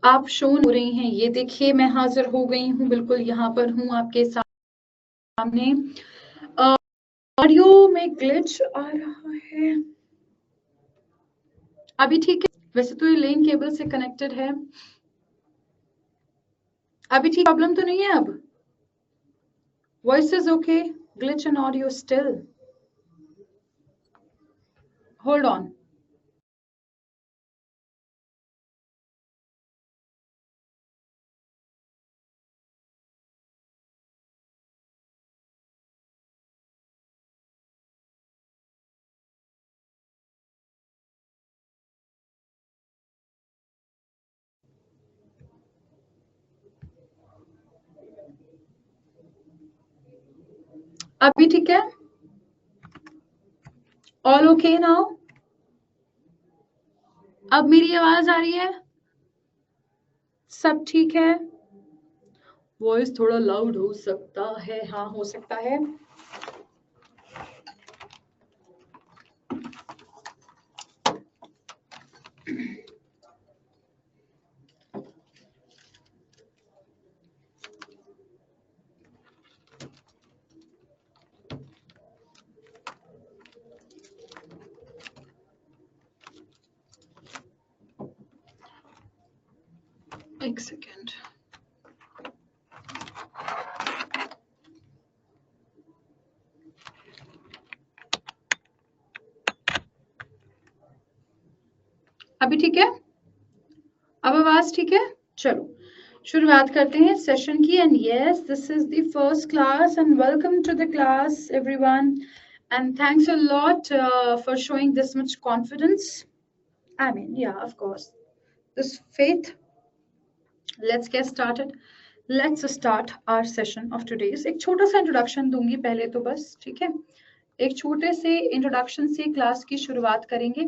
आप शो हो रही हैं, ये देखिए मैं हाजिर हो गई हूँ, बिल्कुल यहाँ पर हूँ आपके सामने। ऑडियो में ग्लिच आ रहा है, अभी ठीक है? वैसे तो ये लेन केबल से कनेक्टेड है, अभी ठीक, प्रॉब्लम तो नहीं है अब? Voice is okay, glitch in audio still, hold on. अभी ठीक है? All okay now? अब मेरी आवाज आ रही है? सब ठीक है? वॉइस थोड़ा लाउड हो सकता है, हाँ हो सकता है। एक सेकेंड। अभी ठीक है? अब आवाज ठीक है? चलो शुरुआत करते हैं सेशन की। And yes, this is the first class and welcome to the class everyone, and thanks a lot for showing this much confidence. I mean, yeah, of course, this faith. Let's get started. Let's start our session of today's. एक छोटा सा introduction दूंगी पहले तो बस, ठीक है? एक छोटे से इंट्रोडक्शन से क्लास की शुरुआत करेंगे।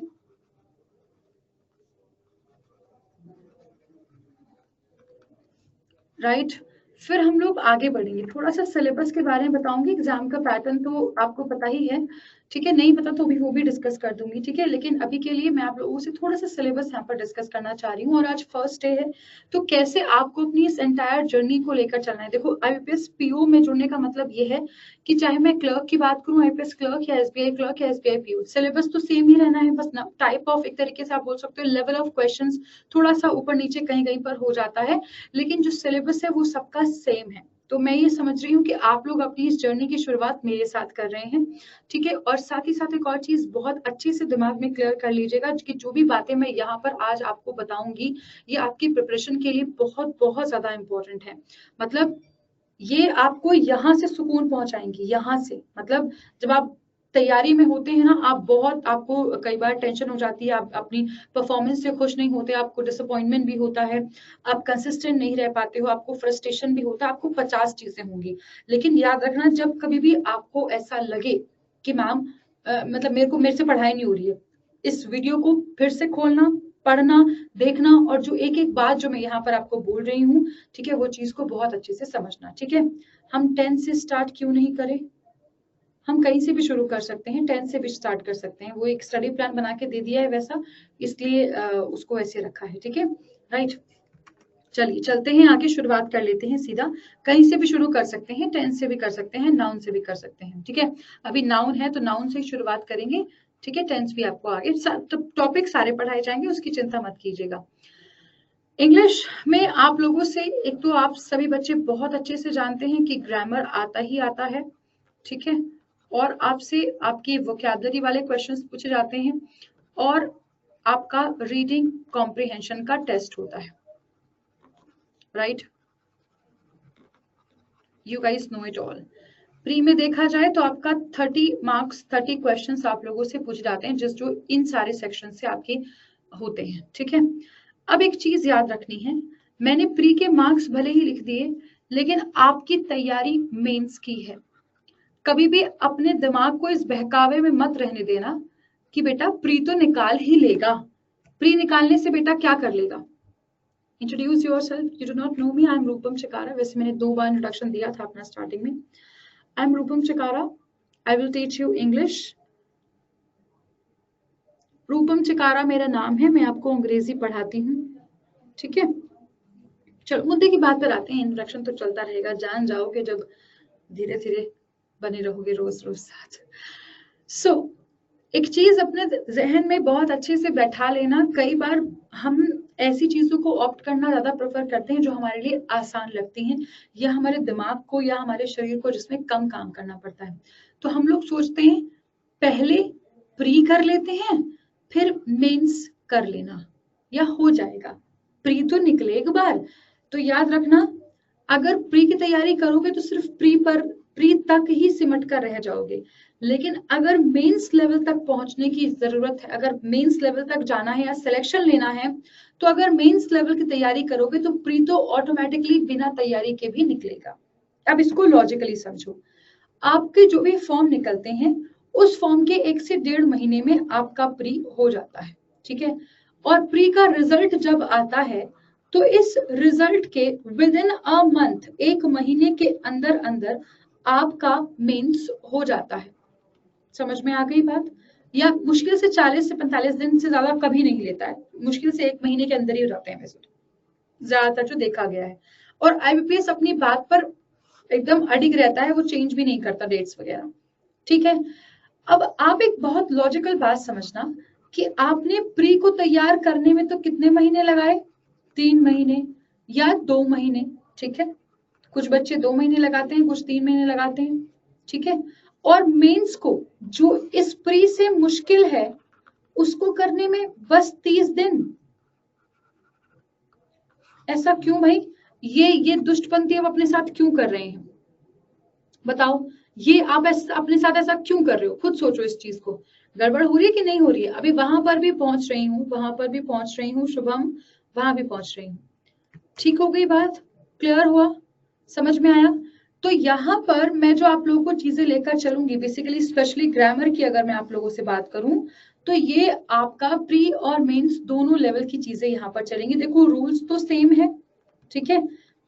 राइट, फिर हम लोग आगे बढ़ेंगे, थोड़ा सा सिलेबस के बारे में बताऊंगी। एग्जाम का पैटर्न तो आपको पता ही है, ठीक है? नहीं पता तो भी वो भी डिस्कस कर दूंगी, ठीक है? लेकिन अभी के लिए मैं आप लोगों से थोड़ा सा सिलेबस यहाँ पर डिस्कस करना चाह रही हूँ। और आज फर्स्ट डे है, तो कैसे आपको अपनी इस एंटायर जर्नी को लेकर चलना है। देखो, आईपीएस पीओ में जुड़ने का मतलब ये है कि चाहे मैं क्लर्क की बात करूँ, आईपीएस क्लर्क या एसबीआई क्लर्क या एसबीआई पीओ, सिलेबस तो सेम ही रहना है, बस टाइप ऑफ, एक तरीके से आप बोल सकते हो लेवल ऑफ क्वेश्चन थोड़ा सा ऊपर नीचे कहीं कहीं पर हो जाता है, लेकिन जो सिलेबस है वो सबका सेम है। तो मैं ये समझ रही हूँ कि आप लोग अपनी इस जर्नी की शुरुआत मेरे साथ कर रहे हैं, ठीक है? और साथ ही साथ एक और चीज बहुत अच्छे से दिमाग में क्लियर कर लीजिएगा कि जो भी बातें मैं यहाँ पर आज आपको बताऊंगी, ये आपकी प्रिपरेशन के लिए बहुत बहुत ज्यादा इंपॉर्टेंट है। मतलब ये आपको यहाँ से सुकून पहुंचाएंगी, यहाँ से, मतलब जब आप तैयारी में होते हैं ना, आप बहुत, आपको कई बार टेंशन हो जाती है, आप अपनी परफॉर्मेंस से खुश नहीं होते, आपको डिसअपॉइंटमेंट भी होता है, आप कंसिस्टेंट नहीं रह पाते हो, आपको फ्रस्ट्रेशन भी होता है, आपको 50 चीजें होंगी। लेकिन याद रखना, जब कभी भी आपको ऐसा लगे कि मैम मतलब मेरे से पढ़ाई नहीं हो रही है, इस वीडियो को फिर से खोलना, पढ़ना, देखना, और जो एक एक बात जो मैं यहाँ पर आपको बोल रही हूँ, ठीक है, वो चीज को बहुत अच्छे से समझना, ठीक है? हम 10 से स्टार्ट क्यों नहीं करें? हम कहीं से भी शुरू कर सकते हैं, 10 से भी स्टार्ट कर सकते हैं, वो एक स्टडी प्लान बना के दे दिया है वैसा, इसलिए उसको ऐसे रखा है, ठीक है? राइट, चलिए चलते हैं आगे, शुरुआत कर लेते हैं सीधा। कहीं से भी शुरू कर सकते हैं, 10 से भी कर सकते हैं, नाउन से भी कर सकते हैं, ठीक है? अभी नाउन है तो नाउन से ही शुरुआत करेंगे, ठीक है? टेंस भी आपको आगे टॉपिक सारे पढ़ाए जाएंगे, उसकी चिंता मत कीजिएगा। इंग्लिश में आप लोगों से, एक तो आप सभी बच्चे बहुत अच्छे से जानते हैं कि ग्रामर आता ही आता है, ठीक है? और आपसे आपकी वोकैबुलरी वाले क्वेश्चंस पूछे जाते हैं, और आपका रीडिंग कॉम्प्रिहेंशन का टेस्ट होता है, right? You guys know it all. Pre में देखा जाए तो आपका 30 मार्क्स, 30 क्वेश्चंस आप लोगों से पूछे जाते हैं, जिस जो इन सारे सेक्शन से आपके होते हैं, ठीक है? अब एक चीज याद रखनी है, मैंने प्री के मार्क्स भले ही लिख दिए, लेकिन आपकी तैयारी मेंस की है। कभी भी अपने दिमाग को इस बहकावे में मत रहने देना कि बेटा प्री तो निकाल ही लेगा, प्री निकालने से बेटा क्या कर लेगा। Introduce yourself, you do not know me, I am Rupam Chikara. वैसे मैंने 2 बार इंट्रोडक्शन दिया था अपना स्टार्टिंग में। I am Rupam Chikara, I will teach you English. Rupam Chikara मेरा नाम है, मैं आपको अंग्रेजी पढ़ाती हूँ, ठीक है? चलो मुद्दे की बात पर आते हैं। इंट्रोडक्शन तो चलता रहेगा, जान जाओगे जब धीरे धीरे बने रहोगे रोज रोज साथ। सो एक चीज अपने जहन में बहुत अच्छे से बैठा लेना, कई बार हम ऐसी चीजों को ऑप्ट करना ज्यादा प्रेफर करते हैं जो हमारे लिए आसान लगती हैं, या हमारे दिमाग को या हमारे शरीर को जिसमें कम काम करना पड़ता है। तो हम लोग सोचते हैं पहले प्री कर लेते हैं, फिर मेंस कर लेना, या हो जाएगा। प्री तो निकले एक बार, तो याद रखना अगर प्री की तैयारी करोगे तो सिर्फ प्री तक ही सिमट कर रह जाओगे। लेकिन अगर मेंस लेवल तक पहुंचने की जरूरत है, अगर मेंस लेवल तक जाना है या सिलेक्शन लेना है, तो अगर मेंस लेवल की तैयारी करोगे तो प्री तो ऑटोमेटिकली बिना तैयारी के भी निकलेगा। अब इसको लॉजिकली समझो, आपके जो भी फॉर्म निकलते हैं उस फॉर्म के 1 से 1.5 महीने में आपका प्री हो जाता है, ठीक है। और प्री का रिजल्ट जब आता है तो इस रिजल्ट के विद इन अ मंथ, 1 महीने के अंदर अंदर आपका मेंस हो जाता है। समझ में आ गई बात? या मुश्किल से 40 से 45 दिन से ज्यादा कभी नहीं लेता है, मुश्किल से 1 महीने के अंदर ही हो जाते हैं वैसे ज्यादातर जो देखा गया है। और आईबीपीएस अपनी बात पर एकदम अडिग रहता है, वो चेंज भी नहीं करता डेट्स वगैरह, ठीक है। अब आप एक बहुत लॉजिकल बात समझना कि आपने प्री को तैयार करने में तो कितने महीने लगाए, 3 महीने या 2 महीने, ठीक है। कुछ बच्चे 2 महीने लगाते हैं, कुछ 3 महीने लगाते हैं, ठीक है। और मेंस को जो इस प्री से मुश्किल है उसको करने में बस 30 दिन। ऐसा क्यों भाई? ये दुष्टपंथी आप अपने साथ क्यों कर रहे हैं बताओ? ये आप अपने साथ ऐसा क्यों कर रहे हो? खुद सोचो इस चीज को, गड़बड़ हो रही है कि नहीं हो रही है? अभी वहां पर भी पहुंच रही हूँ, वहां पर भी पहुंच रही हूँ, शुभम वहां भी पहुंच रही हूँ। ठीक हो गई बात? क्लियर हुआ? समझ में आया? तो यहाँ पर मैं जो आप लोगों को चीजें लेकर चलूंगी, बेसिकली स्पेशली ग्रामर की अगर मैं आप लोगों से बात करूं, तो ये आपका प्री और मेंस दोनों लेवल की चीजें यहाँ पर चलेंगी। देखो रूल्स तो सेम है, ठीक है।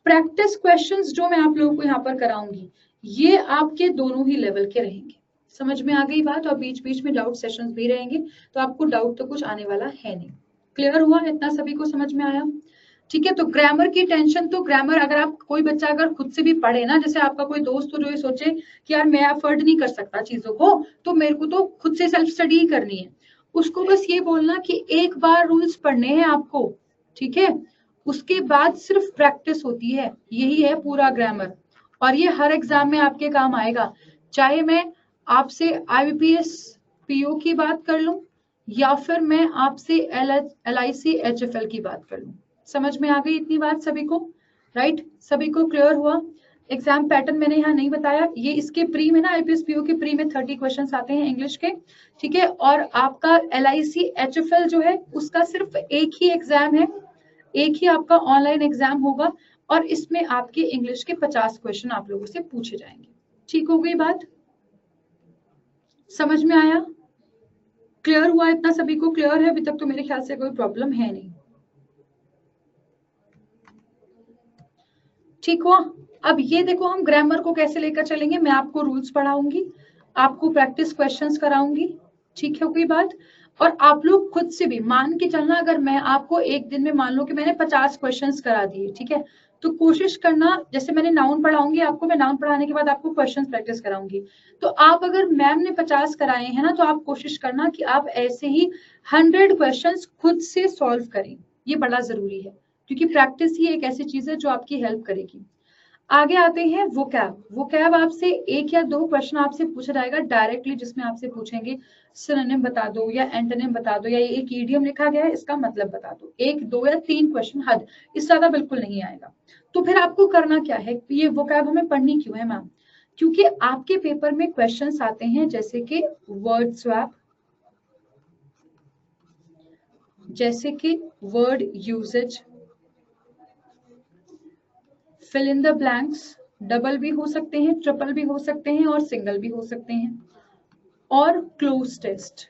प्रैक्टिस क्वेश्चंस जो मैं आप लोगों को यहाँ पर कराऊंगी ये आपके दोनों ही लेवल के रहेंगे। समझ में आ गई बात? और बीच बीच में डाउट सेशंस भी रहेंगे, तो आपको डाउट तो कुछ आने वाला है नहीं। क्लियर हुआ? इतना सभी को समझ में आया? ठीक है। तो ग्रामर की टेंशन, तो ग्रामर अगर आप कोई बच्चा अगर खुद से भी पढ़े ना, जैसे आपका कोई दोस्त हो जो ये सोचे कि यार मैं अफोर्ड नहीं कर सकता चीजों को, तो मेरे को तो खुद से सेल्फ स्टडी ही करनी है, उसको बस ये बोलना कि एक बार रूल्स पढ़ने हैं आपको, ठीक है। उसके बाद सिर्फ प्रैक्टिस होती है, यही है पूरा ग्रामर। और ये हर एग्जाम में आपके काम आएगा, चाहे मैं आपसे आईबीपीएस पीओ की बात कर लूं या फिर मैं आपसे LIC HFL की बात कर लूं। समझ में आ गई इतनी बात सभी को? राइट? सभी को क्लियर हुआ? एग्जाम पैटर्न मैंने यहाँ नहीं बताया, ये इसके प्री में ना, आईपीएस पीओ के प्री में 30 क्वेश्चंस आते हैं इंग्लिश के, ठीक है। और आपका LIC HFL जो है उसका सिर्फ एक ही एग्जाम है, एक ही आपका ऑनलाइन एग्जाम होगा, और इसमें आपके इंग्लिश के 50 क्वेश्चन आप लोगों से पूछे जाएंगे। ठीक हो गई बात? समझ में आया? क्लियर हुआ? इतना सभी को क्लियर है? अभी तक तो मेरे ख्याल से कोई प्रॉब्लम है नहीं। ठीक हुआ? अब ये देखो हम ग्रामर को कैसे लेकर चलेंगे, मैं आपको रूल्स पढ़ाऊंगी, आपको प्रैक्टिस क्वेश्चंस कराऊंगी, ठीक है कोई बात। और आप लोग खुद से भी मान के चलना, अगर मैं आपको एक दिन में मान लो कि मैंने 50 क्वेश्चंस करा दिए, ठीक है, तो कोशिश करना, जैसे मैंने नाउन पढ़ाऊंगी आपको, मैं नाउन पढ़ाने के बाद आपको क्वेश्चंस प्रैक्टिस कराऊंगी, तो आप अगर मैम ने 50 कराए हैं ना, तो आप कोशिश करना कि आप ऐसे ही 100 क्वेश्चंस खुद से सॉल्व करें। ये बड़ा जरूरी है, क्योंकि प्रैक्टिस ही एक ऐसी चीज है जो आपकी हेल्प करेगी। आगे आते हैं वोकैब आपसे 1 या 2 क्वेश्चन आपसे पूछा जाएगा डायरेक्टली, जिसमें आपसे पूछेंगे सिनोनिम बता दो या एंटोनिम बता दो, या ये एक ईडियम लिखा गया है इसका मतलब बता दो। 1, 2 या 3 क्वेश्चन हद, इससे ज्यादा बिल्कुल नहीं आएगा। तो फिर आपको करना क्या है, ये वोकैब हमें पढ़नी क्यों है मैम? क्योंकि आपके पेपर में क्वेश्चंस आते हैं जैसे कि वर्ड स्वैप, जैसे कि word usage, fill in the blanks, double भी हो सकते हैं, ट्रिपल भी हो सकते हैं और सिंगल भी हो सकते हैं, और क्लोज टेस्ट।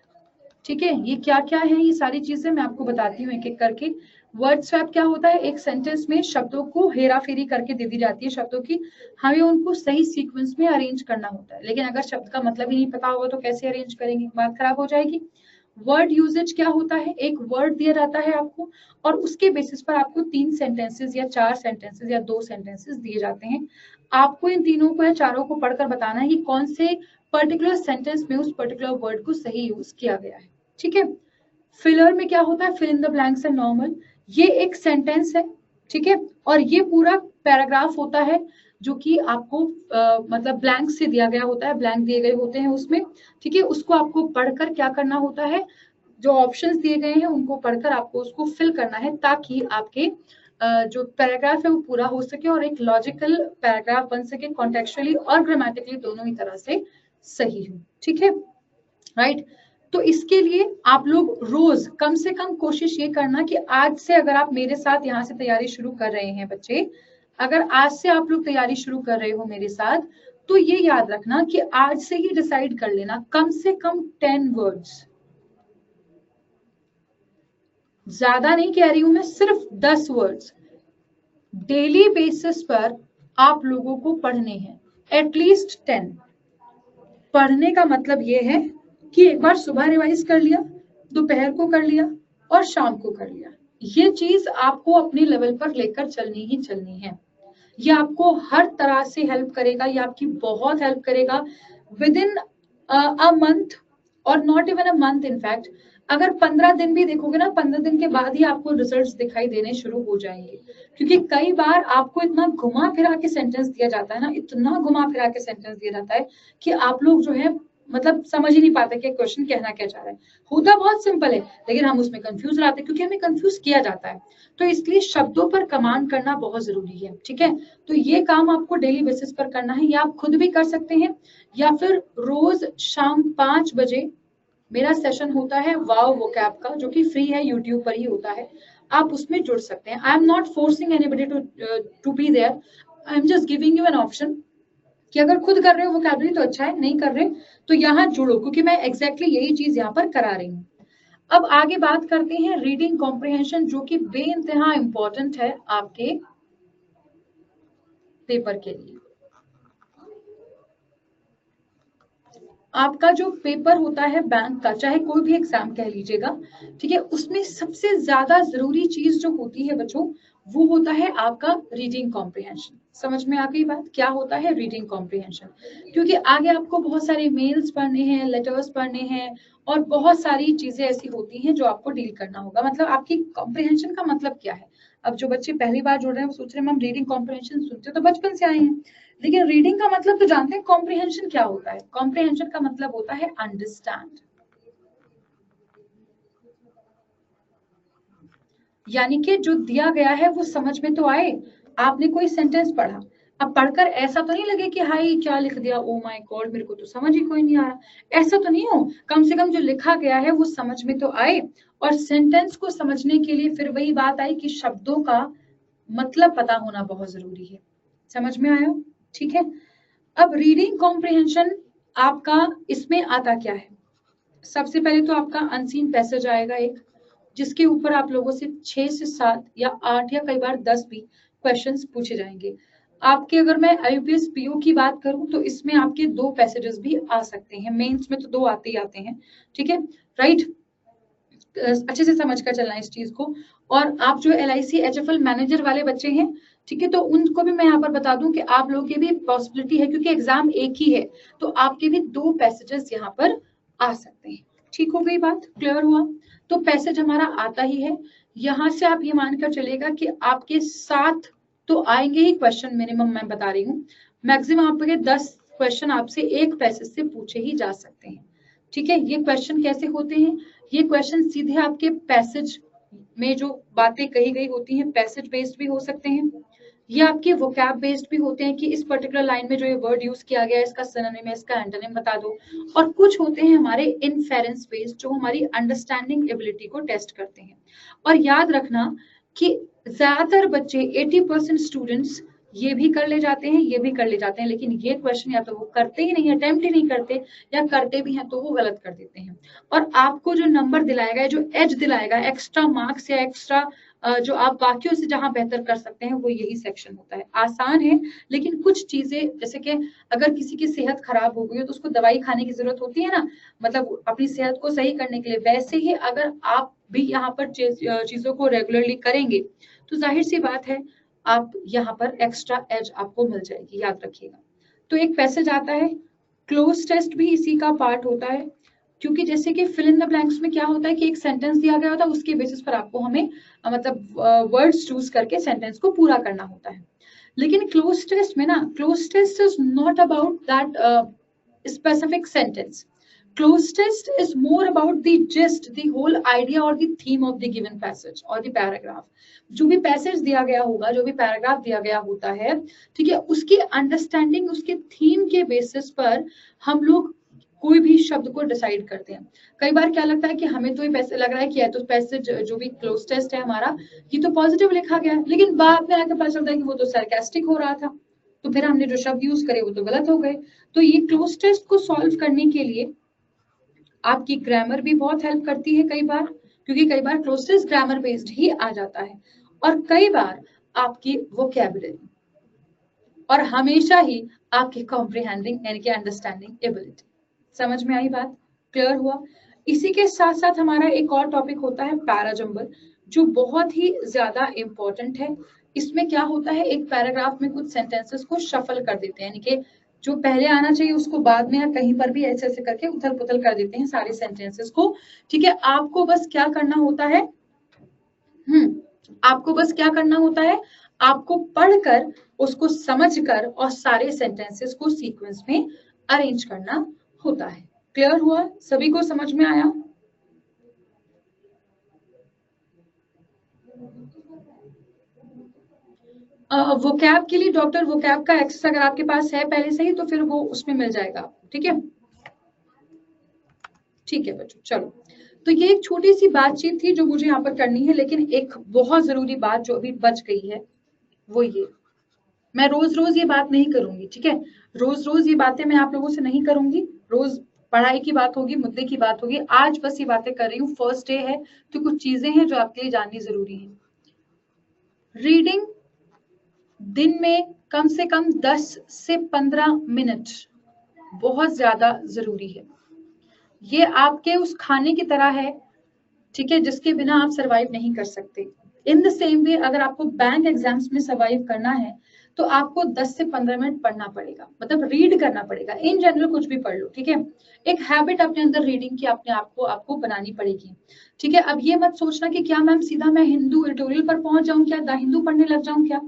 ठीक है, ये क्या क्या है, ये सारी चीजें मैं आपको बताती हूँ एक एक करके। वर्ड स्वैप क्या होता है? एक सेंटेंस में शब्दों को हेरा फेरी करके दे दी जाती है शब्दों की, हमें उनको सही सीक्वेंस में अरेंज करना होता है, लेकिन अगर शब्द का मतलब ही नहीं पता होगा तो कैसे अरेंज करेंगे, बात खराब हो जाएगी। वर्ड यूजेज क्या होता है, एक वर्ड दिया जाता है आपको और उसके बेसिस पर आपको 3 सेंटेंसेस या 4 सेंटेंसेस या 2 सेंटेंसेस दिए जाते हैं। आपको इन तीनों को या चारों को पढ़कर बताना है कि कौन से पर्टिकुलर सेंटेंस में उस पर्टिकुलर वर्ड को सही यूज किया गया है। ठीक है, फिलर में क्या होता है, fill in the blanks and normal, ये एक सेंटेंस है। ठीक है, और ये पूरा पैराग्राफ होता है जो कि आपको मतलब ब्लैंक से दिया गया होता है, ब्लैंक दिए गए होते हैं उसमें। ठीक है, उसको आपको पढ़कर क्या करना होता है, जो ऑप्शंस दिए गए हैं उनको पढ़कर आपको उसको फिल करना है ताकि आपके जो पैराग्राफ है वो पूरा हो सके और एक लॉजिकल पैराग्राफ बन सके, कॉन्टेक्चुअली और ग्रामेटिकली दोनों ही तरह से सही हो। ठीक है, राइट। तो इसके लिए आप लोग रोज कम से कम कोशिश ये करना कि आज से अगर आप मेरे साथ यहाँ से तैयारी शुरू कर रहे हैं बच्चे, अगर आज से आप लोग तैयारी शुरू कर रहे हो मेरे साथ, तो ये याद रखना कि आज से ही डिसाइड कर लेना कम से कम 10 वर्ड्स, ज्यादा नहीं कह रही हूं मैं, सिर्फ 10 वर्ड्स डेली बेसिस पर आप लोगों को पढ़ने हैं, एटलीस्ट 10। पढ़ने का मतलब ये है कि एक बार सुबह रिवाइज कर लिया, दोपहर को कर लिया और शाम को कर लिया। ये चीज आपको अपने लेवल पर लेकर चलनी ही चलनी है। ये आपको हर तरह से हेल्प करेगा, ये आपकी बहुत हेल्प करेगा विद इन अ मंथ और not even a month. In fact अगर 15 दिन भी देखोगे ना, 15 दिन के बाद ही आपको रिजल्ट्स दिखाई देने शुरू हो जाएंगे, क्योंकि कई बार आपको इतना घुमा फिरा के सेंटेंस दिया जाता है ना, इतना घुमा फिरा के सेंटेंस दिया जाता है कि आप लोग जो है मतलब समझ ही नहीं पाते कि क्वेश्चन कहना क्या चाह रहा है। होता बहुत सिंपल है लेकिन हम उसमें कंफ्यूज रहते हैं क्योंकि हमें कंफ्यूज किया जाता है। तो इसलिए शब्दों पर कमांड करना बहुत जरूरी है। ठीक है, तो ये काम आपको डेली बेसिस पर करना है, या आप खुद भी कर सकते हैं या फिर रोज शाम 5 बजे मेरा सेशन होता है वाव वोकैब का, जो कि फ्री है, यूट्यूब पर ही होता है, आप उसमें जुड़ सकते हैं। I am not forcing anybody to be there, I am just giving you an option कि अगर खुद कर रहे हो वोकैबुलरी तो अच्छा है, नहीं कर रहे तो यहाँ जुड़ो, क्योंकि मैं एग्जैक्टली यही चीज यहाँ पर करा रही हूँ। अब आगे बात करते हैं रीडिंग कॉम्प्रिहेंशन, जो कि बेइंतहा इंपॉर्टेंट है आपके पेपर के लिए। आपका जो पेपर होता है बैंक का, चाहे कोई भी एग्जाम कह लीजिएगा, ठीक है, उसमें सबसे ज्यादा जरूरी चीज जो होती है बच्चों, वो होता है आपका रीडिंग कॉम्प्रिहेंशन। समझ में आ गई बात, क्या होता है रीडिंग कॉम्प्रिहेंशन? क्योंकि आगे आपको बहुत सारे मेल्स पढ़ने हैं, लेटर्स पढ़ने हैं और बहुत सारी चीजें ऐसी होती हैं जो आपको डील करना होगा। मतलब आपकी कॉम्प्रिहेंशन का मतलब क्या है? अब जो बच्चे पहली बार जुड़ रहे हैं वो सोच रहे हैं मैम रीडिंग कॉम्प्रिहेंशन सुनते तो बचपन से आए हैं, लेकिन रीडिंग का मतलब तो जानते हैं, कॉम्प्रिहेंशन क्या होता है? कॉम्प्रिहेंशन का मतलब होता है अंडरस्टैंड, यानी कि जो दिया गया है वो समझ में तो आए। आपने कोई सेंटेंस पढ़ा, अब पढ़कर ऐसा तो नहीं लगे कि हाय क्या लिख दिया, ओ माय गॉड मेरे को तो समझ ही कोई नहीं आ रहा, ऐसा तो नहीं हो। कम से कम जो लिखा गया है वो समझ में तो आए। और सेंटेंस को समझने के लिए फिर वही बात आई कि शब्दों का मतलब पता होना बहुत जरूरी है। समझ में आया? ठीक है, अब रीडिंग कॉम्प्रिहेंशन आपका इसमें आता क्या है? सबसे पहले तो आपका अनसीन पैसेज आएगा एक, जिसके ऊपर आप लोगों से 6 से 7 या 8 या कई बार 10 भी क्वेश्चंस पूछे जाएंगे। आपके अगर मैं IUPAC PO की बात करूं तो इसमें आपके 2 पैसेजेस भी आ सकते हैं, मेंस में तो 2 आते ही आते हैं। ठीक है, राइट, अच्छे से समझ कर चलना इस चीज को। और आप जो LIC HFL मैनेजर वाले बच्चे हैं, ठीक है, तो उनको भी मैं यहाँ पर बता दूं कि आप लोगों की भी पॉसिबिलिटी है, क्योंकि एग्जाम एक ही है तो आपके भी 2 पैसेजेस यहाँ पर आ सकते हैं। ठीक हो गई बात, क्लियर हुआ? तो पैसेज हमारा आता ही है, यहाँ से आप ये मानकर चलेगा कि आपके 7 तो आएंगे ही क्वेश्चन मिनिमम, मैं बता रही हूँ मैक्सिमम आपके 10 क्वेश्चन आपसे एक पैसेज से पूछे ही जा सकते हैं। ठीक है, ये क्वेश्चन कैसे होते हैं? ये क्वेश्चन सीधे आपके पैसेज में जो बातें कही गई होती हैं पैसेज बेस्ड भी हो सकते हैं, ये आपके वोकैब बेस्ड भी होते हैं कि इस पर्टिकुलर लाइन में जो ये वर्ड यूज किया गया है इसका सिनोनिम है, इसका एंटोनिम बता दो। और कुछ होते हैं हमारे इनफेरेंस बेस्ड, जो हमारी अंडरस्टैंडिंग एबिलिटी को टेस्ट करते हैं। और याद रखना कि ज्यादातर बच्चे 80% स्टूडेंट्स ये भी कर ले जाते हैं, ये भी कर ले जाते हैं, लेकिन ये क्वेश्चन या तो वो करते ही नहीं, अटेम्प्ट ही नहीं करते, या करते भी हैं तो वो गलत कर देते हैं। और आपको जो नंबर दिलाएगा, जो एज दिलाएगा, एक्स्ट्रा मार्क्स या एक्स्ट्रा जो आप बाकियों से जहां बेहतर कर सकते हैं वो यही सेक्शन होता है। आसान है, लेकिन कुछ चीजें जैसे कि अगर किसी की सेहत खराब हो गई हो तो उसको दवाई खाने की जरूरत होती है ना, मतलब अपनी सेहत को सही करने के लिए, वैसे ही अगर आप भी यहाँ पर चीजों को रेगुलरली करेंगे तो जाहिर सी बात है आप यहाँ पर एक्स्ट्रा एज आपको मिल जाएगी, याद रखिएगा। तो एक पैसेज आता है, क्लोज टेस्ट भी इसी का पार्ट होता है, क्योंकि जैसे कि फिल इन द ब्लैंक्स में क्या होता है कि एक सेंटेंस दिया गया होता है, उसके बेसिस पर आपको हमें मतलब वर्ड्स चूज करके सेंटेंस को पूरा करना होता है। लेकिन क्लोज टेस्ट में ना, close test is not about that specific sentence. Close test is more about the gist, the whole idea or the theme of the given passage or the paragraph. जो भी पैसेज दिया गया होगा, जो भी paragraph दिया गया होता है, ठीक है, उसकी अंडरस्टैंडिंग, उसके थीम के बेसिस पर हम लोग कोई भी शब्द को डिसाइड करते हैं। कई बार क्या लगता है कि हमें तो ये पैसे लग रहा है कि या तो पैसेज जो भी क्लोज टेस्ट है हमारा, ये तो पॉजिटिव लिखा गया है, लेकिन बाद में आके पता चलता है कि वो तो sarcastic हो रहा था, तो फिर हमने जो शब्द यूज करे वो तो गलत हो गए। तो ये क्लोज टेस्ट को सॉल्व करने के लिए आपकी ग्रामर भी बहुत हेल्प करती है कई बार, क्योंकि कई बार क्लोज टेस्ट ग्रामर बेस्ड ही आ जाता है, और कई बार आपकी वोकैबुलरी, और हमेशा ही आपकी कॉम्प्रिहेंडिंग यानी कि अंडरस्टैंडिंग एबिलिटी। समझ में आई बात? क्लियर हुआ? इसी के साथ साथ हमारा एक और टॉपिक होता है पैराजंबल, जो बहुत ही ज्यादा इंपॉर्टेंट है। इसमें क्या होता है, एक पैराग्राफ में कुछ सेंटेंसेस को शफल कर देते हैं, यानी कि जो पहले आना चाहिए उसको बाद में या कहीं पर भी ऐसे ऐसे करके उथल पुथल कर देते हैं सारे सेंटेंसेस को। ठीक है, आपको बस क्या करना होता है, आपको बस क्या करना होता है, आपको पढ़कर उसको समझकर और सारे सेंटेंसेस को सीक्वेंस में अरेंज करना होता है। क्लियर हुआ? सभी को समझ में आया? वोकैब के लिए डॉक्टर वोकैब का एक्सेस अगर आपके पास है पहले से ही तो फिर वो उसमें मिल जाएगा। ठीक है, ठीक है बच्चों, चलो। तो ये एक छोटी सी बातचीत थी जो मुझे यहाँ पर करनी है, लेकिन एक बहुत जरूरी बात जो अभी बच गई है वो ये, मैं रोज रोज ये बात नहीं करूंगी, ठीक है, रोज रोज ये बातें मैं आप लोगों से नहीं करूंगी, रोज पढ़ाई की बात होगी, मुद्दे की बात होगी। आज बस ये बातें कर रही हूँ, फर्स्ट डे है तो कुछ चीजें हैं जो आपके लिए जाननी जरूरी है। रीडिंग दिन में कम से कम 10 से 15 मिनट बहुत ज्यादा जरूरी है। ये आपके उस खाने की तरह है, ठीक है, जिसके बिना आप सरवाइव नहीं कर सकते। इन द सेम वे अगर आपको बैंक एग्जाम्स में सरवाइव करना है तो आपको 10 से 15 मिनट पढ़ना पड़ेगा, मतलब रीड करना पड़ेगा। इन जनरल कुछ भी पढ़ लो, ठीक है, एक हैबिट अपने अंदर रीडिंग की अपने आपको बनानी पड़ेगी। ठीक है, अब ये मत सोचना कि क्या मैम सीधा मैं हिंदू एडिटोरियल पर पहुंच जाऊं, क्या द हिंदू पढ़ने लग जाऊं, क्या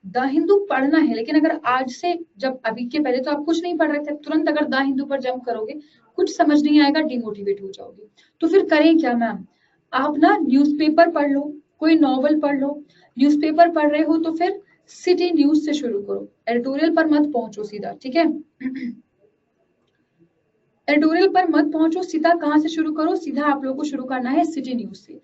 द हिंदू पढ़ना है, लेकिन अगर आज से, जब अभी के पहले तो आप कुछ नहीं पढ़ रहे थे, तुरंत अगर द हिंदू पर जंप करोगे कुछ समझ नहीं आएगा, डिमोटिवेट हो जाओगे। तो फिर करें क्या मैम, आप ना न्यूज़पेपर पढ़ लो, कोई नॉवल पढ़ लो। न्यूज़पेपर पढ़ रहे हो तो फिर सिटी न्यूज से शुरू करो, एडिटोरियल पर मत पहुंचो सीधा, ठीक है, एडिटोरियल पर मत पहुंचो, सीधा कहां से शुरू करो, सीधा आप लोगों को शुरू करना है सिटी न्यूज से।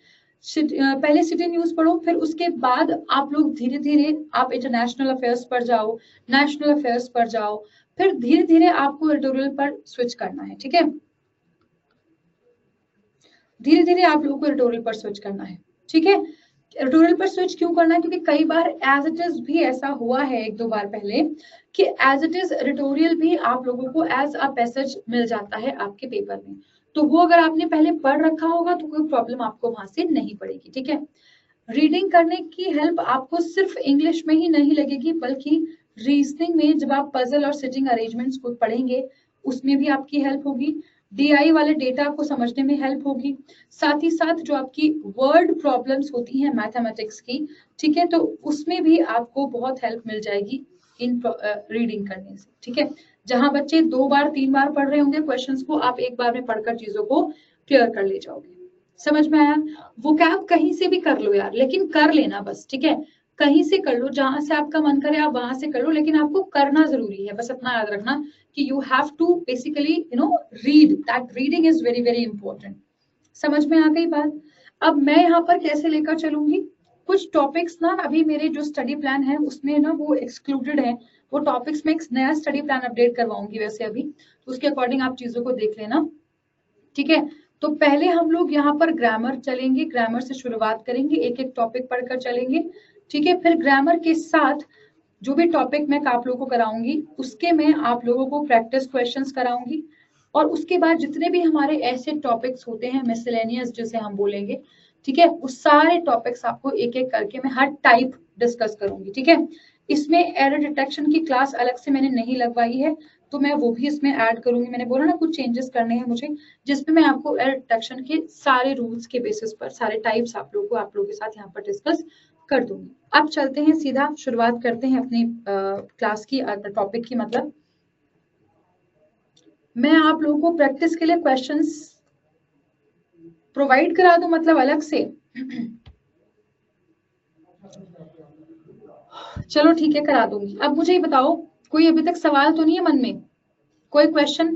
पहले सिटी न्यूज पढ़ो, फिर उसके बाद आप लोग धीरे धीरे आप इंटरनेशनल अफेयर्स पर जाओ, नेशनल अफेयर्स पर जाओ, फिर धीरे धीरे आपको एडिटोरियल पर स्विच करना है। ठीक है, धीरे धीरे आप लोगों को एडिटोरियल पर स्विच करना है। ठीक है, एडिटोरियल पर स्विच क्यों करना है, क्योंकि कई बार एज इट इज भी ऐसा हुआ है एक दो बार पहले कि एज इट इज एडिटोरियल भी आप लोगों को एज अ पैसेज मिल जाता है आपके पेपर में, तो वो अगर आपने पहले पढ़ रखा होगा तो कोई प्रॉब्लम आपको वहां से नहीं पड़ेगी। ठीक है, रीडिंग करने की हेल्प आपको सिर्फ इंग्लिश में ही नहीं लगेगी, बल्कि रीजनिंग में जब आप पजल और सिटिंग अरेंजमेंट्स को पढ़ेंगे उसमें भी आपकी हेल्प होगी, डीआई वाले डेटा को समझने में हेल्प होगी, साथ ही साथ जो आपकी वर्ड प्रॉब्लम्स होती हैं मैथमेटिक्स की, ठीक है, तो उसमें भी आपको बहुत हेल्प मिल जाएगी इन रीडिंग करने से। ठीक है, जहां बच्चे 2 बार 3 बार पढ़ रहे होंगे क्वेश्चंस को, आप एक बार में पढ़कर चीजों को क्लियर कर ले जाओगे। समझ में आया? वो क्या आप कहीं से भी कर लो यार, लेकिन कर लेना बस, ठीक है, कहीं से कर लो, जहां से आपका मन करे आप वहां से कर लो, लेकिन आपको करना जरूरी है। बस अपना याद रखना कि you have to basically read, that reading is very very important. समझ में आ गई बात? अब मैं यहाँ पर कैसे लेकर चलूंगी, कुछ टॉपिक्स ना अभी मेरे जो स्टडी प्लान है उसमें ना वो एक्सक्लूडेड है, वो टॉपिक्स में एक नया स्टडी प्लान अपडेट करवाऊंगी वैसे अभी, तो उसके अकॉर्डिंग आप चीजों को देख लेना। ठीक है, तो पहले हम लोग यहाँ पर ग्रामर चलेंगे, ग्रामर से शुरुआत करेंगे, एक एक टॉपिक पढ़कर चलेंगे, ठीक है। फिर ग्रामर के साथ जो भी टॉपिक मैं आप लोगों को कराऊंगी उसके मैं आप लोगों को प्रैक्टिस क्वेश्चंस कराऊंगी, और उसके बाद जितने भी हमारे ऐसे टॉपिक्स होते हैं मिसलेनियस जिसे हम बोलेंगे, ठीक है, उस सारे टॉपिक्स आपको एक एक करके मैं हर टाइप डिस्कस करूंगी, ठीक है। इसमें एरर डिटेक्शन की क्लास अलग से मैंने नहीं लगवाई है, तो मैं वो भी इसमें ऐड करूंगी। मैंने बोला ना कुछ चेंजेस करने हैं मुझे, जिसमें मैं आपको एरर डिटेक्शन के सारे रूल्स के बेसिस पर सारे टाइप्स आप लोगों के साथ यहाँ पर डिस्कस कर दूंगी। अब चलते हैं सीधा, शुरुआत करते हैं अपनी क्लास की, टॉपिक की। मतलब मैं आप लोगों को प्रैक्टिस के लिए क्वेश्चंस प्रोवाइड करा दूं, मतलब अलग से। चलो ठीक है, करा दूंगी। अब मुझे ये बताओ, कोई अभी तक सवाल तो नहीं है मन में, कोई क्वेश्चन?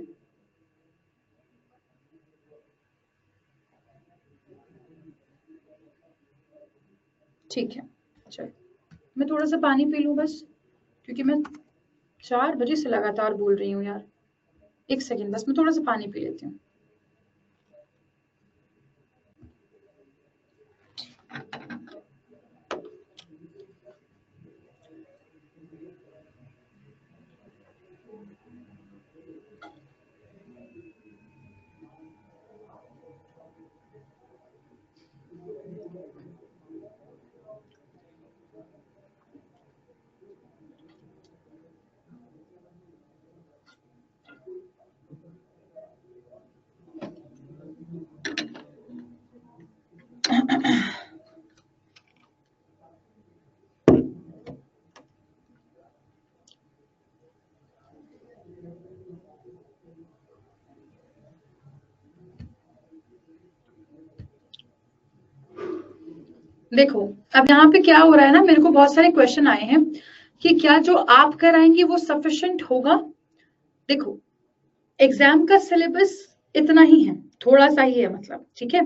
ठीक है, चलो मैं थोड़ा सा पानी पी लूं बस, क्योंकि मैं 4 बजे से लगातार बोल रही हूँ यार। एक सेकेंड बस, मैं थोड़ा सा पानी पी लेती हूँ। देखो अब यहाँ पे क्या हो रहा है ना, मेरे को बहुत सारे क्वेश्चन आए हैं कि क्या जो आप कराएंगे वो सफिशिएंट होगा। देखो एग्जाम का सिलेबस इतना ही है, थोड़ा सा ही है मतलब, ठीक है,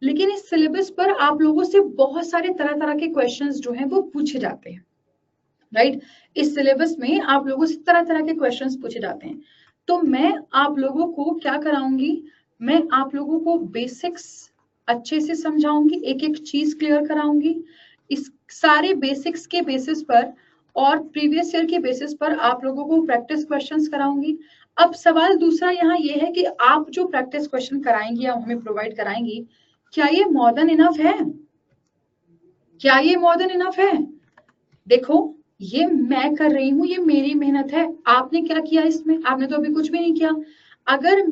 लेकिन इस सिलेबस पर आप लोगों से बहुत सारे तरह तरह के क्वेश्चंस जो हैं वो पूछे जाते हैं, राइट। इस सिलेबस में आप लोगों से तरह तरह के क्वेश्चंस पूछे जाते हैं। तो मैं आप लोगों को क्या कराऊंगी, मैं आप लोगों को बेसिक्स अच्छे से समझाऊंगी, एक एक चीज क्लियर कराऊंगी। इस सारे बेसिक्स के बेसिस पर और प्रीवियस ईयर के बेसिस पर आप लोगों को प्रैक्टिस क्वेश्चंस कराऊंगी। अब सवाल दूसरा यहाँ ये है कि आप जो प्रैक्टिस क्वेश्चन कराएंगी या हमें प्रोवाइड कराएंगी, क्या ये मोर देन इनफ है? क्या ये मोर देन इनफ है? देखो ये मैं कर रही हूँ, ये मेरी मेहनत है। आपने क्या किया इसमें? आपने तो अभी कुछ भी नहीं किया। अगर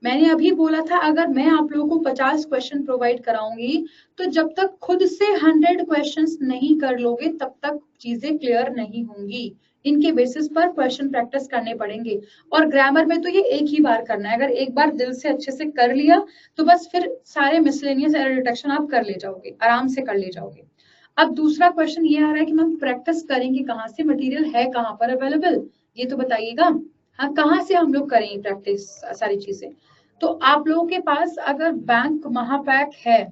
मैंने अभी बोला था, अगर मैं आप लोगों को 50 क्वेश्चन प्रोवाइड कराऊंगी, तो जब तक खुद से 100 क्वेश्चंस नहीं कर लोगे तब तक चीजें क्लियर नहीं होंगी। इनके बेसिस पर क्वेश्चन प्रैक्टिस करने पड़ेंगे। और ग्रामर में तो ये एक ही बार करना है, अगर एक बार दिल से अच्छे से कर लिया तो बस फिर सारे मिसलेनियस एरर डिटेक्शन आप कर ले जाओगे, आराम से कर ले जाओगे। अब दूसरा क्वेश्चन ये आ रहा है कि मैम प्रैक्टिस करेंगे कहाँ से, मटेरियल है कहाँ पर अवेलेबल, ये तो बताइएगा। हाँ, कहाँ से हम लोग करेंगे प्रैक्टिस सारी चीजें? तो आप लोगों के पास अगर बैंक महापैक है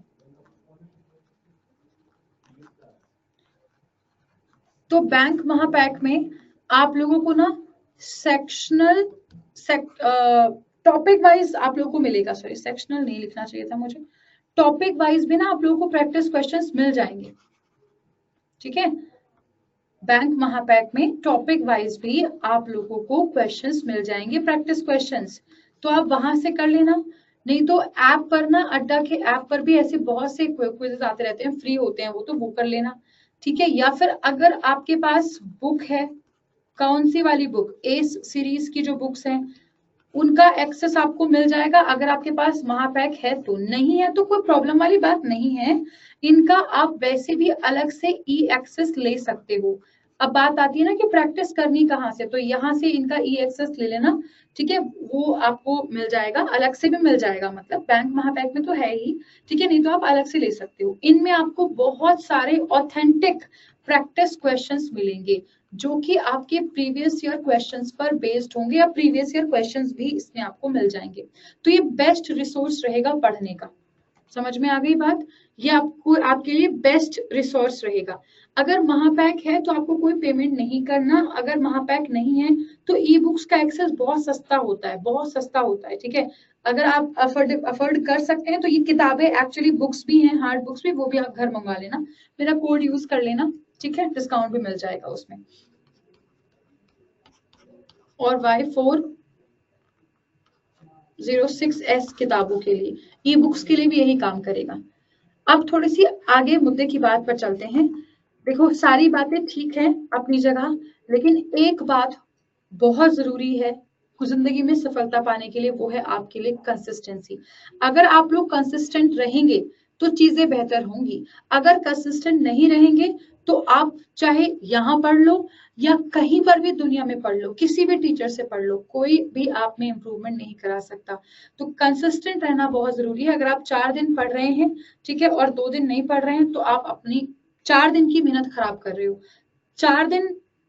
तो बैंक महापैक में आप लोगों को ना सेक्शनल टॉपिक वाइज आप लोगों को मिलेगा। सॉरी, सेक्शनल नहीं लिखना चाहिए था मुझे, टॉपिक वाइज भी ना आप लोगों को प्रैक्टिस क्वेश्चंस मिल जाएंगे, ठीक है। बैंक महापैक में टॉपिक वाइज भी आप लोगों को क्वेश्चंस मिल जाएंगे, प्रैक्टिस क्वेश्चंस, तो आप वहां से कर लेना। नहीं तो ऐप पर ना, अड्डा के ऐप पर भी ऐसे बहुत से क्विज़ेस आते रहते हैं, फ्री होते हैं वो, तो वो कर लेना, ठीक है। या फिर अगर आपके पास बुक है, कौन सी वाली बुक, एस सीरीज की जो बुक्स हैं उनका एक्सेस आपको मिल जाएगा, अगर आपके पास महापैक है तो। नहीं है तो कोई प्रॉब्लम वाली बात नहीं है, इनका आप वैसे भी अलग से ई एक्सेस ले सकते हो। अब बात आती है ना कि प्रैक्टिस करनी कहाँ से, तो यहाँ से इनका ई एक्सेस ले लेना, ठीक है, वो आपको मिल जाएगा, अलग से भी मिल जाएगा, मतलब बैंक महापैक में तो है ही, ठीक है, नहीं तो आप अलग से ले सकते हो। इनमें आपको बहुत सारे ऑथेंटिक प्रैक्टिस क्वेश्चंस मिलेंगे जो कि आपके प्रीवियस ईयर क्वेश्चंस पर बेस्ड होंगे, या प्रीवियस ईयर क्वेश्चंस भी इसमें आपको मिल जाएंगे। तो ये बेस्ट रिसोर्स रहेगा पढ़ने का, समझ में आ गई बात? ये आपको आपके लिए बेस्ट रिसोर्स रहेगा। अगर महापैक है तो आपको कोई पेमेंट नहीं करना, अगर महापैक नहीं है तो ई बुक्स का एक्सेस बहुत सस्ता होता है, बहुत सस्ता होता है, ठीक है। अगर आप अफोर्ड कर सकते हैं तो ये किताबें एक्चुअली बुक्स भी हैं, हार्ड बुक्स भी, वो भी आप घर मंगवा लेना, मेरा कोड यूज कर लेना, ठीक है, डिस्काउंट भी मिल जाएगा उसमें। और Y406S किताबों के लिए, ई बुक्स के लिए भी यही काम करेगा। अब थोड़ी सी आगे मुद्दे की बात पर चलते हैं। देखो सारी बातें ठीक है अपनी जगह, लेकिन एक बात बहुत जरूरी है जिंदगी में सफलता पाने के लिए, वो है आपके लिए कंसिस्टेंसी। अगर आप लोग कंसिस्टेंट रहेंगे तो चीजें बेहतर होंगी, अगर कंसिस्टेंट नहीं रहेंगे तो आप चाहे यहाँ पढ़ लो या कहीं पर भी दुनिया में पढ़ लो, किसी भी टीचर से पढ़ लो, कोई भी आप में इंप्रूवमेंट नहीं करा सकता। तो कंसिस्टेंट रहना बहुत जरूरी है। अगर आप 4 दिन पढ़ रहे हैं, ठीक है, और 2 दिन नहीं पढ़ रहे हैं, तो आप अपनी 4 दिन की मेहनत खराब कर रहे हो। 4 दिन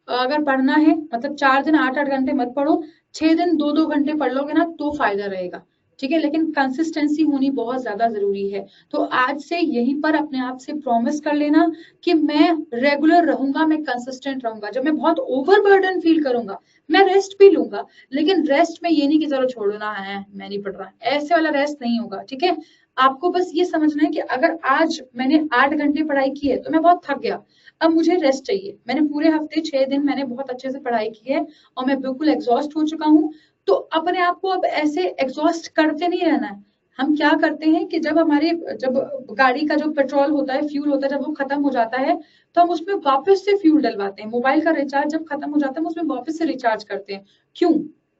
अगर पढ़ना है मतलब 4 दिन 8-8 घंटे मत पढ़ो, 6 दिन 2-2 घंटे पढ़ लोगे ना तो फायदा रहेगा, ठीक है। लेकिन कंसिस्टेंसी होनी बहुत ज्यादा जरूरी है। तो आज से यहीं पर अपने आप से प्रॉमिस कर लेना कि मैं रेगुलर रहूंगा, मैं कंसिस्टेंट रहूंगा। जब मैं बहुत ओवरबर्डन फील करूंगा मैं रेस्ट भी लूंगा, लेकिन रेस्ट में ये नहीं कि चलो छोड़ना है मैं नहीं पढ़ रहा, ऐसे वाला रेस्ट नहीं होगा, ठीक है। आपको बस ये समझना है कि अगर आज मैंने 8 घंटे पढ़ाई की है तो मैं बहुत थक गया, अब मुझे रेस्ट चाहिए। मैंने पूरे हफ्ते 6 दिन मैंने बहुत अच्छे से पढ़ाई की है और मैं बिल्कुल एग्जॉस्ट हो चुका हूँ, तो अपने आप को अब ऐसे एग्जॉस्ट करते नहीं रहना है। हम क्या करते हैं कि जब गाड़ी का जो पेट्रोल होता है, फ्यूल होता है, जब वो खत्म हो जाता है तो हम उसमें वापस से फ्यूल डलवाते हैं। मोबाइल का रिचार्ज जब खत्म हो जाता है हम उसमें वापस से रिचार्ज करते हैं। क्यों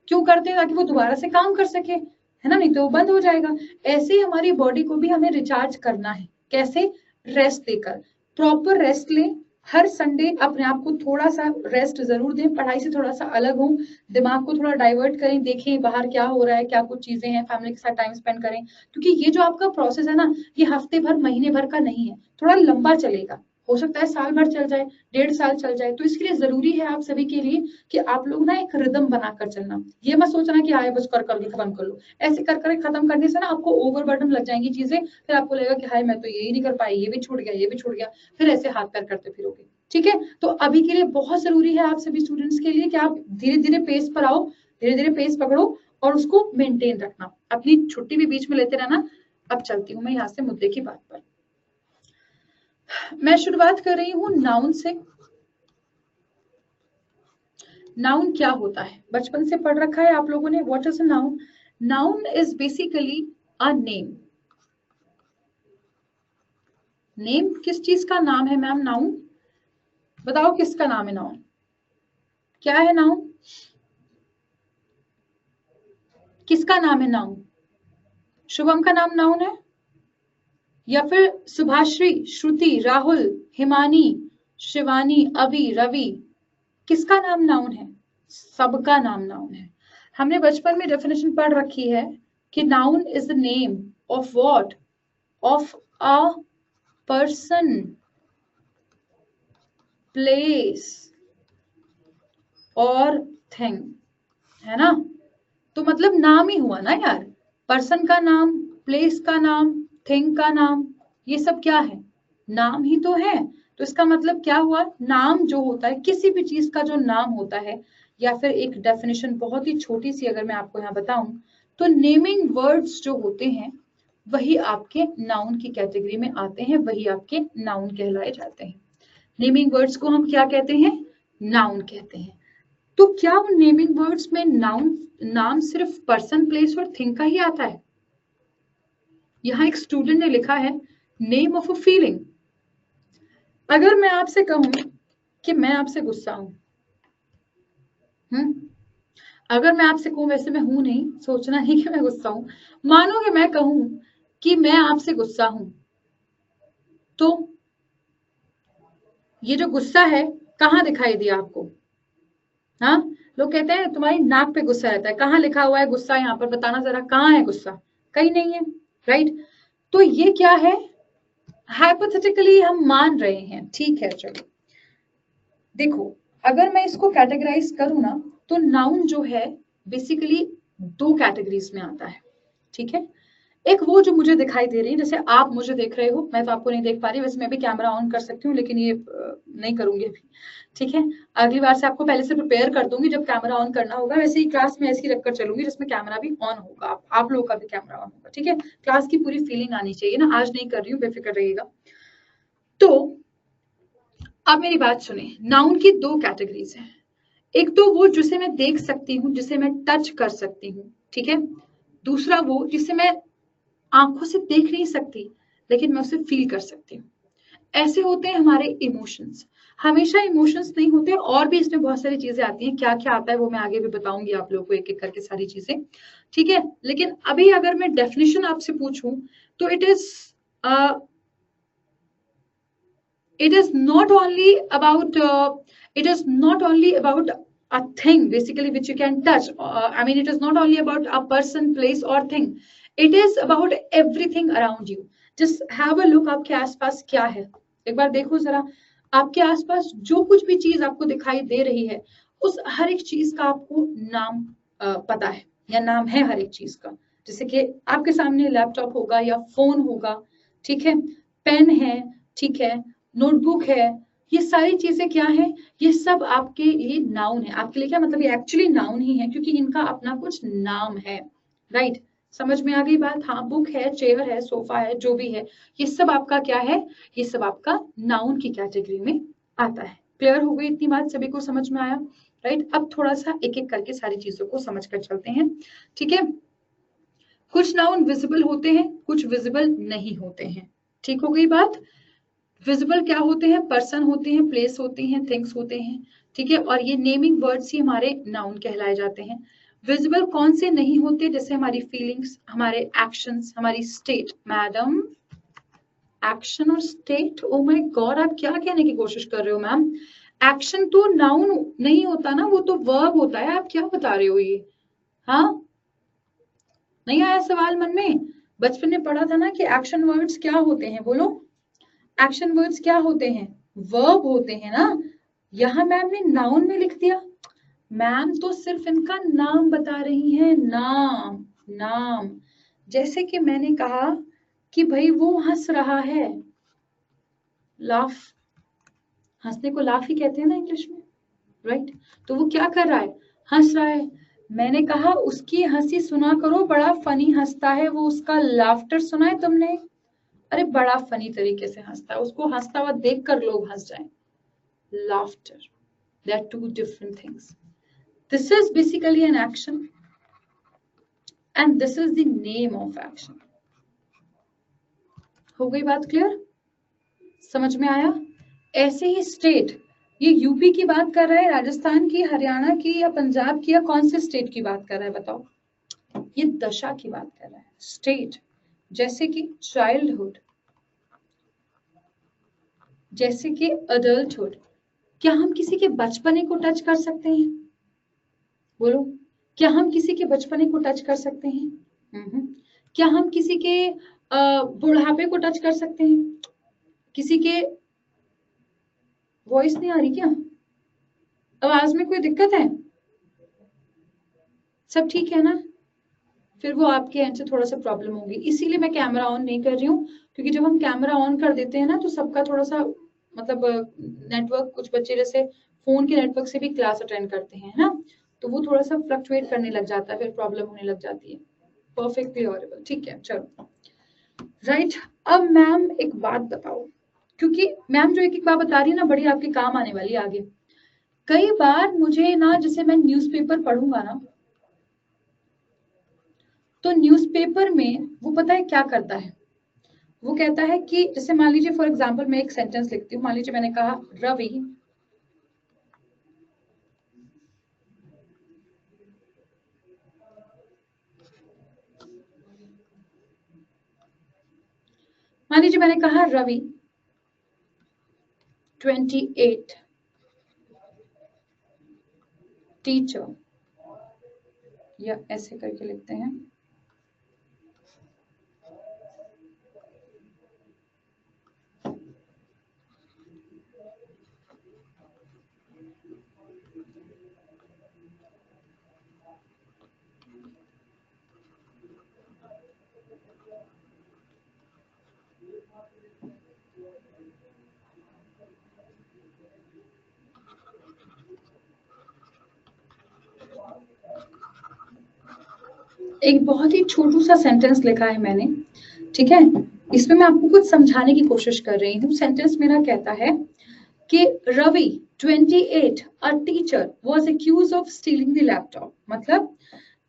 क्यों करते हैं? ताकि वो दोबारा से काम कर सके, है ना, नहीं तो वो बंद हो जाएगा। ऐसे ही हमारी बॉडी को भी हमें रिचार्ज करना है। कैसे? रेस्ट देकर, प्रॉपर रेस्ट लें। हर संडे अपने आप को थोड़ा सा रेस्ट जरूर दें, पढ़ाई से थोड़ा सा अलग हो, दिमाग को थोड़ा डाइवर्ट करें, देखें बाहर क्या हो रहा है, क्या कुछ चीजें हैं, फैमिली के साथ टाइम स्पेंड करें। क्योंकि ये जो आपका प्रोसेस है ना, ये हफ्ते भर महीने भर का नहीं है, थोड़ा लंबा चलेगा। हो सकता है साल भर चल जाए, 1.5 साल चल जाए। तो इसके लिए जरूरी है आप सभी के लिए कि आप लोग ना एक रिदम बनाकर चलना। ये मत सोचना कि हाय बस कर करके खत्म कर लो। ऐसे कर कर खत्म करने से ना आपको ओवरबर्डन लग जाएंगी चीजें, फिर आपको लगेगा कि हाय मैं तो यही नहीं कर पाई, ये भी छूट गया, ये भी छूट गया, फिर ऐसे हाथ पैर करते फिरोगे, ठीक है। तो अभी के लिए बहुत जरूरी है आप सभी स्टूडेंट्स के लिए कि आप धीरे धीरे पेस पर आओ, धीरे धीरे पेस पकड़ो और उसको मेंटेन रखना, अपनी छुट्टी भी बीच में लेते रहना। अब चलती हूँ मैं यहाँ से मुद्दे की बात पर। मैं शुरुआत कर रही हूँ नाउन से। नाउन क्या होता है? बचपन से पढ़ रखा है आप लोगों ने। What is a noun? Noun is basically a name. Name किस चीज का नाम है मैम? नाउन बताओ किसका नाम है? नाउन क्या है? नाउन किसका नाम है? नाउन शुभम का नाम नाउन है, या फिर सुभाश्री, श्रुति, राहुल, हिमानी, शिवानी, अभी, रवि, किसका नाम नाउन है? सबका नाम नाउन है। हमने बचपन में डेफिनेशन पढ़ रखी है कि noun is the name of what? Of a person, place और थिंग, है ना। तो मतलब नाम ही हुआ ना यार, पर्सन का नाम, प्लेस का नाम, थिंग का नाम, ये सब क्या है? नाम ही तो है। तो इसका मतलब क्या हुआ? नाम जो होता है, किसी भी चीज का जो नाम होता है, या फिर एक डेफिनेशन बहुत ही छोटी सी अगर मैं आपको यहाँ बताऊं, तो नेमिंग वर्ड्स जो होते हैं वही आपके नाउन की कैटेगरी में आते हैं, वही आपके नाउन कहलाए जाते हैं। नेमिंग वर्ड्स को हम क्या कहते हैं? नाउन कहते हैं। तो क्या उन नेमिंग वर्ड्स में नाउन नाम सिर्फ पर्सन, प्लेस और थिंग का ही आता है? यहाँ एक स्टूडेंट ने लिखा है नेम ऑफ अ फीलिंग। अगर मैं आपसे कहूं कि मैं आपसे गुस्सा हूं, अगर मैं आपसे कहूं, वैसे मैं हूं नहीं, सोचना ही कि मैं गुस्सा हूं, मानो कि मैं कहूं कि मैं आपसे गुस्सा हूं, तो ये जो गुस्सा है कहाँ दिखाई दिया आपको? हाँ, लोग कहते हैं तुम्हारी नाक पे गुस्सा रहता है, कहाँ लिखा हुआ है गुस्सा? यहाँ पर बताना जरा, कहाँ है गुस्सा? कहीं नहीं है, राइट। तो ये क्या है? हाइपोथेटिकली हम मान रहे हैं, ठीक है। चलो देखो, अगर मैं इसको कैटेगराइज करूं ना, तो नाउन जो है बेसिकली 2 कैटेगरीज में आता है, ठीक है। एक वो जो मुझे दिखाई दे रही है, जैसे आप मुझे देख रहे हो, मैं तो आपको नहीं देख पा रही, वैसे मैं भी कैमरा ऑन कर सकती हूँ, लेकिन ये नहीं करूंगी अभी, ठीक है। अगली बार से आपको पहले से प्रिपेयर कर दूंगी, जब कैमरा ऑन करना होगा वैसे ही क्लास में ऐसी रखकर चलूंगी जिसमें कैमरा भी ऑन होगा, आप लोगों का भी कैमरा ऑन होगा, ठीक है। क्लास की पूरी फीलिंग आनी चाहिए ना, आज नहीं कर रही हूँ, बेफिक्र रहिएगा। तो अब मेरी बात सुने, नाउन की दो कैटेगरीज हैं, एक तो वो जिसे मैं देख सकती हूँ, जिसे मैं टच कर सकती हूँ, ठीक है। दूसरा वो जिसे मैं आंखों से देख नहीं सकती लेकिन मैं उसे फील कर सकती हूँ। ऐसे होते हैं हमारे इमोशंस। हमेशा इमोशंस नहीं होते, और भी इसमें बहुत सारी चीजें आती हैं, क्या क्या आता है वो मैं आगे भी बताऊंगी आप लोगों को एक एक करके सारी चीजें, ठीक है। लेकिन अभी अगर मैं डेफिनेशन आपसे पूछूं तो it is not only about it is not only about a thing basically which you can touch. I mean, it is not only about a person, place or thing. It is about everything around you. Just have a look, आपके आसपास क्या है, एक बार देखो जरा, आपके आसपास जो कुछ भी चीज आपको दिखाई दे रही है, उस हर एक चीज का आपको नाम पता है, या नाम है हर एक चीज का। जैसे कि आपके सामने लैपटॉप होगा या फोन होगा, ठीक है, पेन है, ठीक है, नोटबुक है, ये सारी चीजें क्या है, ये सब आपके लिए नाउन है। आपके लिए क्या मतलब, ये एक्चुअली नाउन ही है क्योंकि इनका अपना कुछ नाम है, राइट। समझ में आ गई बात? हाँ, बुक है, चेयर है, सोफा है, जो भी है, ये सब आपका क्या है, ये सब आपका नाउन की कैटेगरी में आता है। क्लियर हो गई इतनी बात, सभी को समझ में आया, राइट। अब थोड़ा सा एक एक करके सारी चीजों को समझ कर चलते हैं, ठीक है। कुछ नाउन विजिबल होते हैं, कुछ विजिबल नहीं होते हैं, ठीक हो गई बात। विजिबल क्या होते हैं, पर्सन होते हैं, प्लेस होती हैं, थिंग्स होते हैं, ठीक है। और ये नेमिंग वर्ड्स ही हमारे नाउन कहलाए जाते हैं। विजिबल कौन से नहीं होते, जैसे हमारी फीलिंग्स, हमारे एक्शंस, हमारी स्टेट। मैडम, एक्शन और स्टेट, ओ माय गॉड, आप क्या कहने की कोशिश कर रहे हो मैम? एक्शन तो नाउन नहीं होता ना, वो तो वर्ब होता है, आप क्या बता रहे हो ये? हाँ, नहीं आया सवाल मन में? बचपन में पढ़ा था ना कि एक्शन वर्ड्स क्या होते हैं, बोलो। एक्शन वर्ड्स क्या होते हैं, वर्ब होते हैं ना। यहां मैम ने नाउन में लिख दिया। मैम तो सिर्फ इनका नाम बता रही हैं, नाम, नाम। जैसे कि मैंने कहा कि भाई वो हंस रहा है, लाफ, हंसने को लाफ ही कहते हैं ना इंग्लिश में, राइट। तो वो क्या कर रहा है, हंस रहा है। मैंने कहा उसकी हंसी सुना करो, बड़ा फनी हंसता है वो, उसका लाफ्टर सुना है तुमने? अरे बड़ा फनी तरीके से हंसता है, उसको हंसता हुआ देखकर लोग हंस जाएं। Laughter, they are two different things. This is basically an action and this is the name of action. हो गई बात क्लियर, समझ में आया? ऐसे ही स्टेट, ये यूपी की बात कर रहा है, राजस्थान की, हरियाणा की, या पंजाब की, या कौन से स्टेट की बात कर रहा है बताओ? ये दशा की बात कर रहा है, स्टेट। जैसे कि चाइल्डहुड, जैसे कि अडल्टहुड। क्या हम किसी के बचपने को टच कर सकते हैं, बोलो? क्या हम किसी के बचपने को टच कर सकते हैं? क्या हम किसी के बुढ़ापे को टच कर सकते हैं? किसी के, वॉइस नहीं आ रही क्या, आवाज में कोई दिक्कत है? सब ठीक है ना? फिर वो आपके एंड से थोड़ा सा प्रॉब्लम होगी, इसीलिए मैं कैमरा ऑन नहीं कर रही हूँ, क्योंकि जब हम कैमरा ऑन कर देते हैं ना तो सबका थोड़ा सा मतलब नेटवर्क, कुछ बच्चे जैसे फोन के नेटवर्क से भी क्लास अटेंड करते हैं ना, तो वो थोड़ा सा फ्लक्चुएट करने लग जाता है, फिर प्रॉब्लम होने लग जाती है। परफेक्टली ऑडिबल, ठीक है, चलो, राइट। अब मैम एक बात बताओ, क्योंकि मैम जो एक एक बात बता रही है ना, बड़ी आपके काम आने वाली है आगे। कई बार मुझे ना, जैसे मैं न्यूज़पेपर पढ़ूंगा ना, तो न्यूज़पेपर में वो पता है क्या करता है, वो कहता है कि जैसे मान लीजिए फॉर एग्जांपल मैं एक सेंटेंस लिखती हूँ, मान लीजिए मैंने कहा रवि मान लीजिए मैंने कहा रवि 28 टीचर, या ऐसे करके लिखते हैं, एक बहुत ही छोटू सा सेंटेंस लिखा है मैंने, ठीक है। इसमें मैं आपको कुछ समझाने की कोशिश कर रही हूँ। सेंटेंस मेरा कहता है कि Ravi 28 a teacher was accused of stealing the laptop. मतलब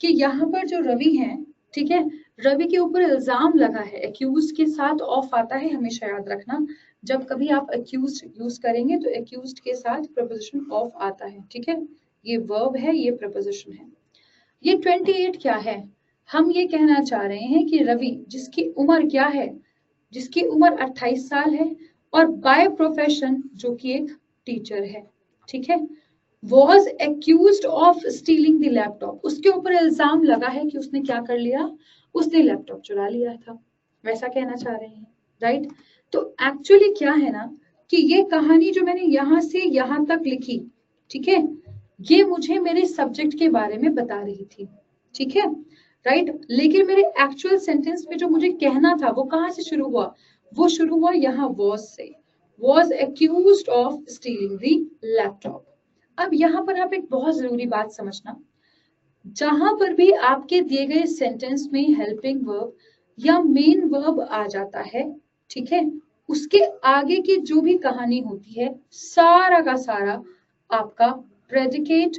कि यहाँ पर जो रवि है, ठीक है, रवि के ऊपर इल्जाम लगा है। एक्यूज के साथ ऑफ आता है, हमेशा याद रखना। जब कभी आप एक्यूज यूज करेंगे तो एक्यूज के साथ प्रपोजिशन ऑफ आता है, ठीक है। ये वर्ब है, ये प्रपोजिशन है। ये 28 क्या है? हम ये कहना चाह रहे हैं कि रवि, जिसकी उम्र क्या है, जिसकी उम्र 28 साल है और बाय प्रोफेशन जो कि एक टीचर है, ठीक है, was accused of stealing the laptop। उसके ऊपर इल्जाम लगा है कि उसने क्या कर लिया, उसने लैपटॉप चुरा लिया था, वैसा कहना चाह रहे हैं, राइट। तो एक्चुअली क्या है ना कि ये कहानी जो मैंने यहाँ से यहाँ तक लिखी, ठीक है, ये मुझे मेरे सब्जेक्ट के बारे में बता रही थी, ठीक है, राइट। लेकिन मेरे एक्चुअल सेंटेंस में जो मुझे कहना था वो कहाँ से शुरू हुआ, वो शुरू हुआ यहाँ was से, was accused of stealing the laptop। अब यहाँ पर आप एक बहुत जरूरी बात समझना, जहां पर भी आपके दिए गए सेंटेंस में हेल्पिंग वर्ब या मेन वर्ब आ जाता है, ठीक है, उसके आगे की जो भी कहानी होती है, सारा का सारा आपका प्रेडिकेट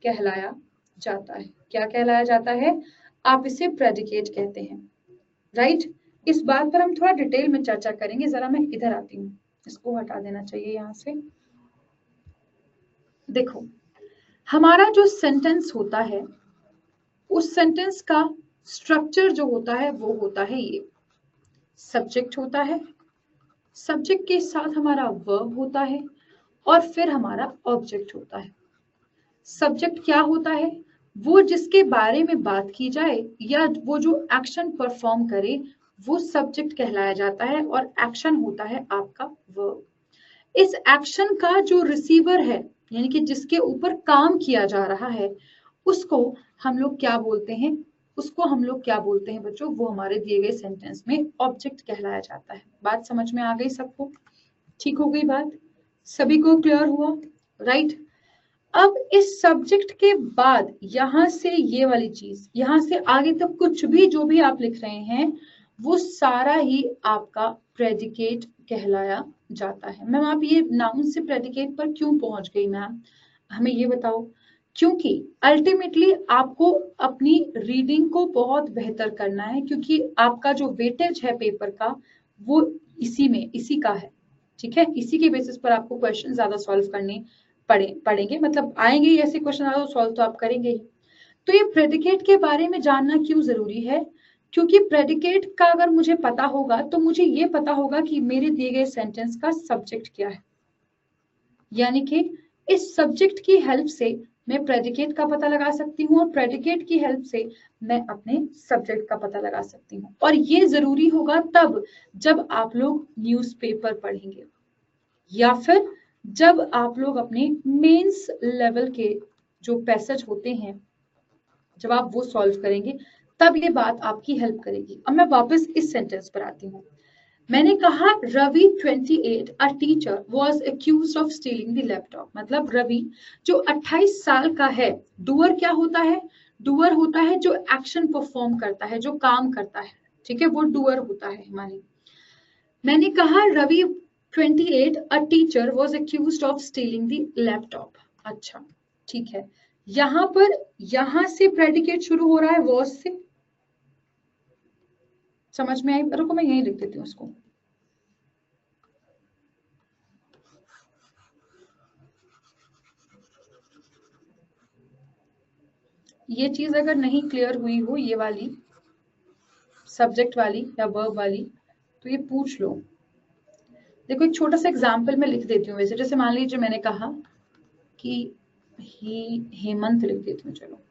कहलाया जाता है। क्या कहलाया जाता है? आप इसे प्रेडिकेट कहते हैं, राइट। इस बात पर हम थोड़ा डिटेल में चर्चा करेंगे। जरा मैं इधर आती हूँ, इसको हटा देना चाहिए यहाँ से। देखो, हमारा जो सेंटेंस होता है, उस सेंटेंस का स्ट्रक्चर जो होता है वो होता है ये, सब्जेक्ट होता है, सब्जेक्ट के साथ हमारा वर्ब होता है और फिर हमारा ऑब्जेक्ट होता है। सब्जेक्ट क्या होता है? वो जिसके बारे में बात की जाए या वो जो एक्शन परफॉर्म करे, वो सब्जेक्ट कहलाया जाता है और एक्शन होता है आपका वर्ब। इस एक्शन का जो रिसीवर है, यानी कि जिसके ऊपर काम किया जा रहा है, उसको हम लोग क्या बोलते हैं? उसको हम लोग क्या बोलते हैं बच्चों? वो हमारे दिए गए सेंटेंस में ऑब्जेक्ट कहलाया जाता है। बात समझ में आ गई सबको? ठीक हो गई बात? सभी को क्लियर हुआ? राइट। अब इस सब्जेक्ट के बाद यहां से ये वाली चीज, यहां से आगे तक कुछ भी जो भी आप लिख रहे हैं, वो सारा ही आपका प्रेडिकेट कहलाया जाता है। मैम आप ये नाउन से प्रेडिकेट पर क्यों पहुंच गई मैम, हमें ये बताओ। क्योंकि अल्टीमेटली आपको अपनी रीडिंग को बहुत बेहतर करना है, क्योंकि आपका जो वेटेज है पेपर का वो इसी का है, ठीक है। इसी के बेसिस पर आपको क्वेश्चन ज्यादा सॉल्व करने पढ़ेंगे, मतलब आएंगे ही ऐसे क्वेश्चन, आए तो सॉल्व तो आप करेंगे ही। तो ये प्रेडिकेट के बारे में जानना क्यों जरूरी है? क्योंकि प्रेडिकेट का अगर मुझे पता होगा तो मुझे ये पता होगा कि मेरे दिए गए सेंटेंस का सब्जेक्ट क्या है, यानी कि इस सब्जेक्ट की हेल्प से मैं प्रेडिकेट का पता लगा सकती हूँ और प्रेडिकेट की हेल्प से मैं अपने सब्जेक्ट का पता लगा सकती हूँ। और ये जरूरी होगा तब जब आप लोग न्यूज़पेपर पढ़ेंगे या फिर जब आप लोग अपने मेंस लेवल के जो पैसेज होते हैं, जब आप वो सॉल्व करेंगे, तब ये बात आपकी हेल्प करेगी। अब मैं वापस इस सेंटेंस पर आती हूँ। मैंने कहा Ravi 28 a teacher was accused of stealing the laptop. मतलब रवि जो 28 साल का है, डूअर क्या होता है? डूअर होता है जो एक्शन परफॉर्म करता है, जो काम करता है, ठीक है, वो डूअर होता है हमारी। मैंने कहा Ravi 28 a teacher was accused of stealing the laptop. अच्छा, ठीक है, यहां पर यहां से प्रेडिकेट शुरू हो रहा है was से, समझ में आई? रुको मैं यही लिख देती हूँ उसको। ये चीज अगर नहीं क्लियर हुई हो, ये वाली सब्जेक्ट वाली या वर्ब वाली, तो ये पूछ लो। देखो एक छोटा सा एग्जाम्पल मैं लिख देती हूँ वैसे। जैसे मान लीजिए मैंने कहा कि हेमंत लिख देती हूँ, चलो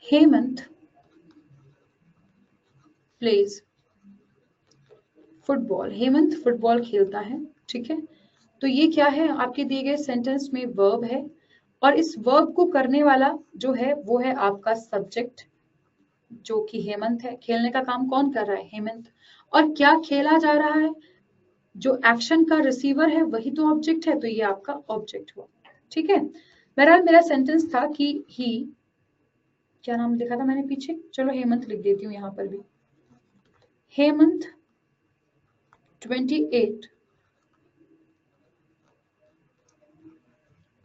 Hemant plays football. Hemant football खेलता है, ठीक है। तो ये क्या है? आपके दिए गए सेंटेंस में वर्ब है और इस वर्ब को करने वाला जो है वो है आपका सब्जेक्ट, जो कि हेमंत है। खेलने का काम कौन कर रहा है? हेमंत। और क्या खेला जा रहा है? जो एक्शन का रिसीवर है वही तो ऑब्जेक्ट है, तो ये आपका ऑब्जेक्ट हुआ, ठीक है। बहरहाल मेरा सेंटेंस था कि ही, क्या नाम लिखा था मैंने पीछे, चलो हेमंत लिख देती हूँ यहाँ पर भी। Hemant 28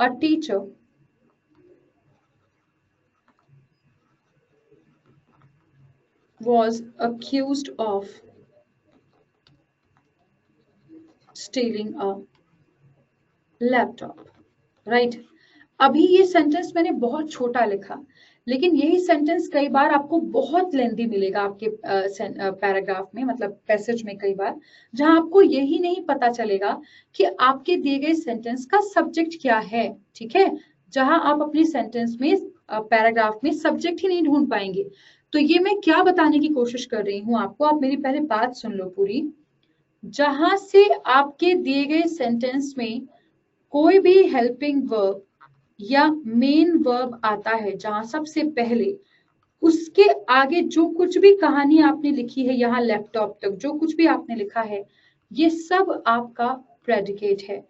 a teacher was accused of stealing a laptop, right? अभी ये सेंटेंस मैंने बहुत छोटा लिखा, लेकिन यही सेंटेंस कई बार आपको बहुत लेंथी मिलेगा आपके पैराग्राफ में, मतलब पैसेज में कई बार, जहां आपको यही नहीं पता चलेगा कि आपके दिए गए सेंटेंस का सब्जेक्ट क्या है। ठीक है, जहां आप अपने सेंटेंस में पैराग्राफ में सब्जेक्ट ही नहीं ढूंढ पाएंगे। तो ये मैं क्या बताने की कोशिश कर रही हूँ आपको, आप मेरी पहले बात सुन लो पूरी। जहां से आपके दिए गए सेंटेंस में कोई भी हेल्पिंग वर्ब या मेन वर्ब आता है, जहां सबसे पहले उसके आगे जो कुछ भी कहानी आपने लिखी है, यहाँ लैपटॉप तक जो कुछ भी आपने लिखा है, ये सब आपका प्रेडिकेट है।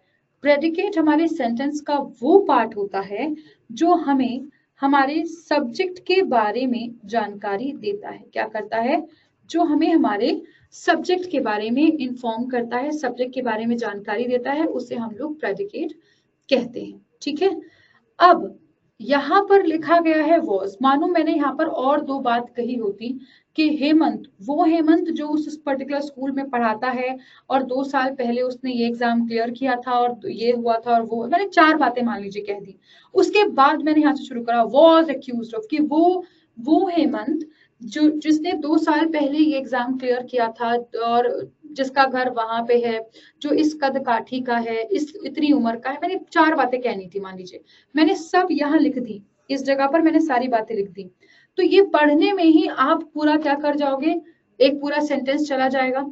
प्रेडिकेट हमारे सेंटेंस का वो पार्ट होता है जो हमें हमारे सब्जेक्ट के बारे में जानकारी देता है। क्या करता है? जो हमें हमारे सब्जेक्ट के बारे में इंफॉर्म करता है, सब्जेक्ट के बारे में जानकारी देता है, उसे हम लोग प्रेडिकेट कहते हैं। ठीक है, अब यहाँ पर लिखा गया है वॉज, मानो मैंने यहाँ पर और दो बात कही होती कि हेमंत, वो हेमंत जो उस पर्टिकुलर स्कूल में पढ़ाता है और 2 साल पहले उसने ये एग्जाम क्लियर किया था और ये हुआ था और वो, मैंने 4 बातें मान लीजिए कह दी। उसके बाद मैंने यहाँ से शुरू करा वॉज एक्यूज्ड ऑफ, कि वो हेमंत जो जिसने 2 साल पहले ये एग्जाम क्लियर किया था और जिसका घर वहां पे है, जो इस कद काठी का है, इस इतनी उम्र का है, मैंने 4 बातें कहनी थी मान लीजिए, मैंने सब यहाँ लिख दी, इस जगह पर मैंने सारी बातें लिख दी। तो ये पढ़ने में ही आप पूरा क्या कर जाओगे, एक पूरा सेंटेंस चला जाएगा।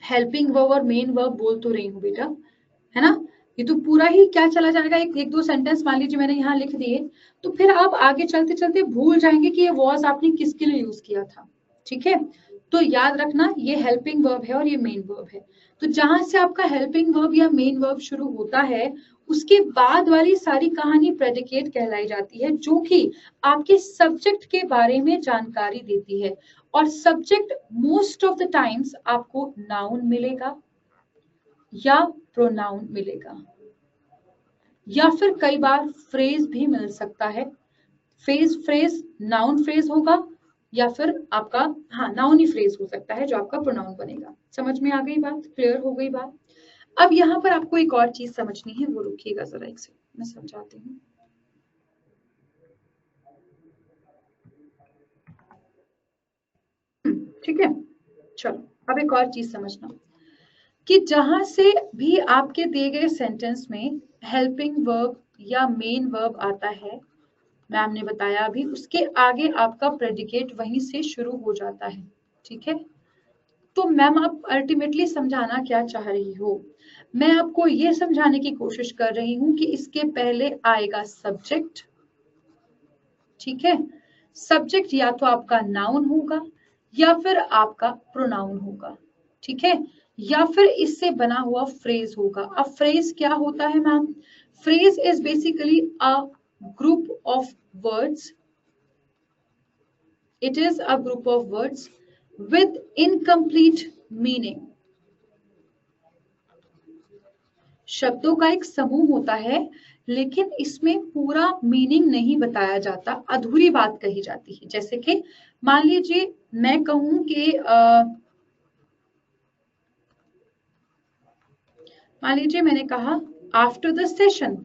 हेल्पिंग वर्ब और मेन वर्ब बोल तो रही हूँ बेटा, है ना, ये तो पूरा ही क्या चला जाएगा, एक दो सेंटेंस मान लीजिए मैंने यहाँ लिख दिए, तो फिर आप आगे चलते चलते भूल जाएंगे कि ये वॉज आपने किसके लिए यूज किया था। ठीक है, तो याद रखना ये हेल्पिंग वर्ब है और ये मेन वर्ब है। तो जहां से आपका हेल्पिंग वर्ब या मेन वर्ब शुरू होता है, उसके बाद वाली सारी कहानी प्रेडिकेट कहलाई जाती है, जो कि आपके सब्जेक्ट के बारे में जानकारी देती है। और subject most of the times आपको नाउन मिलेगा या प्रोनाउन मिलेगा, या फिर कई बार फ्रेज भी मिल सकता है। फ्रेज नाउन फ्रेज होगा या फिर आपका, हाँ, नाउन ही फ्रेज हो सकता है जो आपका प्रोनाउन बनेगा। समझ में आ गई बात, क्लियर हो गई बात? अब यहाँ पर आपको एक और चीज समझनी है, वो रुकिएगा जरा एक से, मैं समझाती हूँ। ठीक है, चलो अब एक और चीज समझना कि जहां से भी आपके दिए गए सेंटेंस में हेल्पिंग वर्ब या मेन वर्ब आता है, मैम ने बताया अभी, उसके आगे आपका प्रेडिकेट वहीं से शुरू हो जाता है। ठीक है, तो मैम आप अल्टीमेटली समझाना क्या चाह रही हो? मैं आपको ये समझाने की कोशिश कर रही हूं कि इसके पहले आएगा सब्जेक्ट। ठीक है, सब्जेक्ट या तो आपका नाउन होगा या फिर आपका प्रोनाउन होगा। ठीक है, या फिर इससे बना हुआ फ्रेज होगा। अब फ्रेज क्या होता है ma'am? Phrase is basically a group of words, it is a group of words with incomplete meaning। शब्दों का एक समूह होता है, लेकिन इसमें पूरा मीनिंग नहीं बताया जाता, अधूरी बात कही जाती है। जैसे कि मान लीजिए मैं कहूं कि मान लीजिए मैंने कहा आफ्टर द सेशन,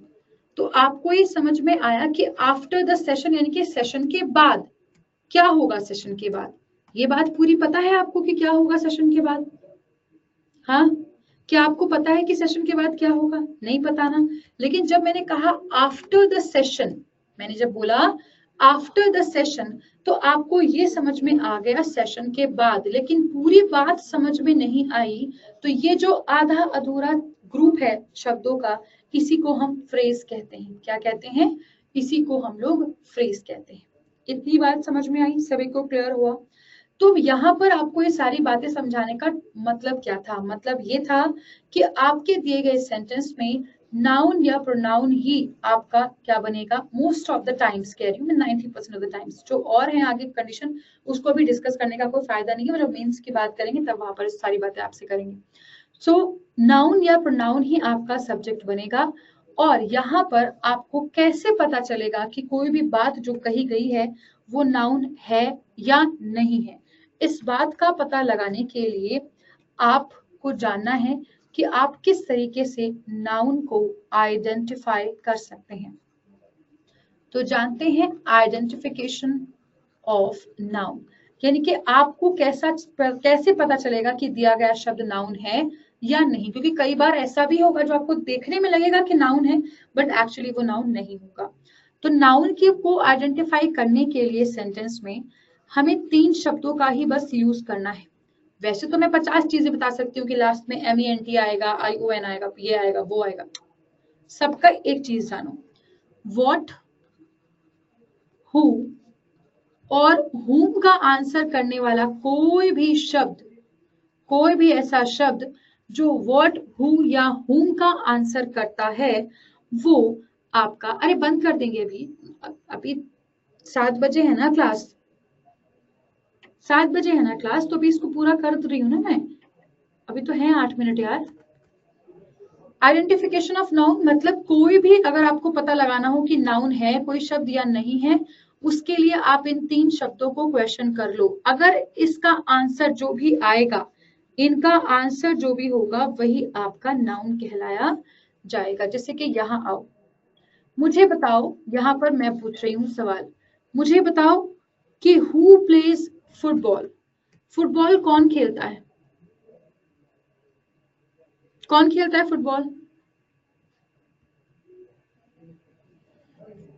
तो आपको ये समझ में आया कि आफ्टर द सेशन यानी कि सेशन के बाद क्या होगा। सेशन के बाद ये बात पूरी पता है आपको कि क्या होगा सेशन के बाद? हाँ, क्या आपको पता है कि सेशन के बाद क्या होगा? नहीं पता ना। लेकिन जब मैंने कहा आफ्टर द सेशन, मैंने जब बोला आफ्टर द सेशन, तो आपको ये समझ में आ गया सेशन के बाद, लेकिन पूरी बात समझ में नहीं आई। तो ये जो आधा अधूरा ग्रुप है शब्दों का, इसी को हम फ्रेज कहते हैं। क्या कहते हैं? इसी को हम लोग फ्रेज कहते हैं। इतनी बात समझ में आई? सभी को क्लियर हुआ? तो यहाँ पर आपको ये सारी बातें समझाने का मतलब क्या था? मतलब ये था कि आपके दिए गए सेंटेंस में नाउन या प्रोनाउन ही आपका क्या बनेगा मोस्ट ऑफ द टाइम्स, कह रही हूँ मैं 90% ऑफ द टाइम्स। जो और है आगे कंडीशन उसको भी डिस्कस करने का कोई फायदा नहीं है, जब मेंस की बात करेंगे तब वहां पर सारी बातें आपसे करेंगे। सो नाउन या प्रोनाउन ही आपका सब्जेक्ट बनेगा। और यहाँ पर आपको कैसे पता चलेगा कि कोई भी बात जो कही गई है वो नाउन है या नहीं है, इस बात का पता लगाने के लिए आपको जानना है कि आप किस तरीके से नाउन को आइडेंटिफाई कर सकते हैं। तो जानते हैं आइडेंटिफिकेशन ऑफ नाउन, यानी कि आपको कैसे पता चलेगा कि दिया गया शब्द नाउन है या नहीं, क्योंकि कई बार ऐसा भी होगा जो आपको देखने में लगेगा कि नाउन है बट एक्चुअली वो नाउन नहीं होगा। तो नाउन को आइडेंटिफाई करने के लिए सेंटेंस में हमें 3 शब्दों का ही बस यूज करना है। वैसे तो मैं 50 चीजें बता सकती हूँ कि लास्ट में MENT आएगा, ION आएगा, ये आएगा, वो आएगा। सबका एक चीज जानो, व्हाट, हु और whom का आंसर करने वाला कोई भी शब्द, कोई भी ऐसा शब्द जो व्हाट, हु या whom का आंसर करता है वो आपका, अरे बंद कर देंगे अभी, अभी 7 बजे है ना क्लास, 7 बजे है ना क्लास, तो अभी इसको पूरा कर रही हूँ ना मैं, अभी तो है 8 मिनट यार। आइडेंटिफिकेशन ऑफ नाउन मतलब कोई भी अगर आपको पता लगाना हो कि नाउन है कोई शब्द या नहीं है, उसके लिए आप इन 3 शब्दों को क्वेश्चन कर लो। अगर इसका आंसर जो भी आएगा, इनका आंसर जो भी होगा वही आपका नाउन कहलाया जाएगा। जैसे कि यहाँ आओ, मुझे बताओ, यहाँ पर मैं पूछ रही हूँ सवाल, मुझे बताओ कि हु प्लेज फुटबॉल, फुटबॉल कौन खेलता है, कौन खेलता है फुटबॉल?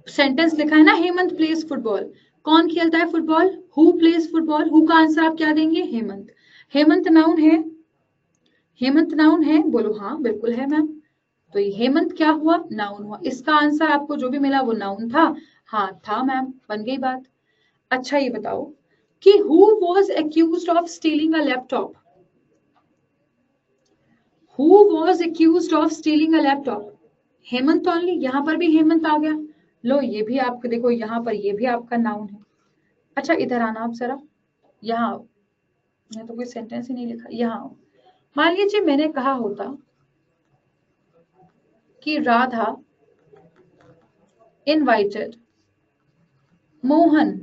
सेंटेंस लिखा है ना, हेमंत प्लेज फुटबॉल, कौन खेलता है football, who plays football, who का आंसर आप क्या देंगे, हेमंत। हेमंत नाउन है, हेमंत नाउन है, बोलो हाँ बिल्कुल है मैम। तो ये हेमंत क्या हुआ, नाउन हुआ, इसका आंसर आपको जो भी मिला वो नाउन था, हाँ था मैम, बन गई बात। अच्छा ये बताओ कि who was accused of stealing a laptop, who was accused of stealing a laptop, Hemant only, यहाँ पर भी हेमंत आ गया। लो ये भी आपको देखो, यहाँ पर ये भी आपका नाउन है। अच्छा इधर आना आप जरा, यहाँ आओ, मैं तो कोई सेंटेंस ही नहीं लिखा, यहाँ आओ। मान लीजिए मैंने कहा होता कि राधा इनवाइटेड मोहन,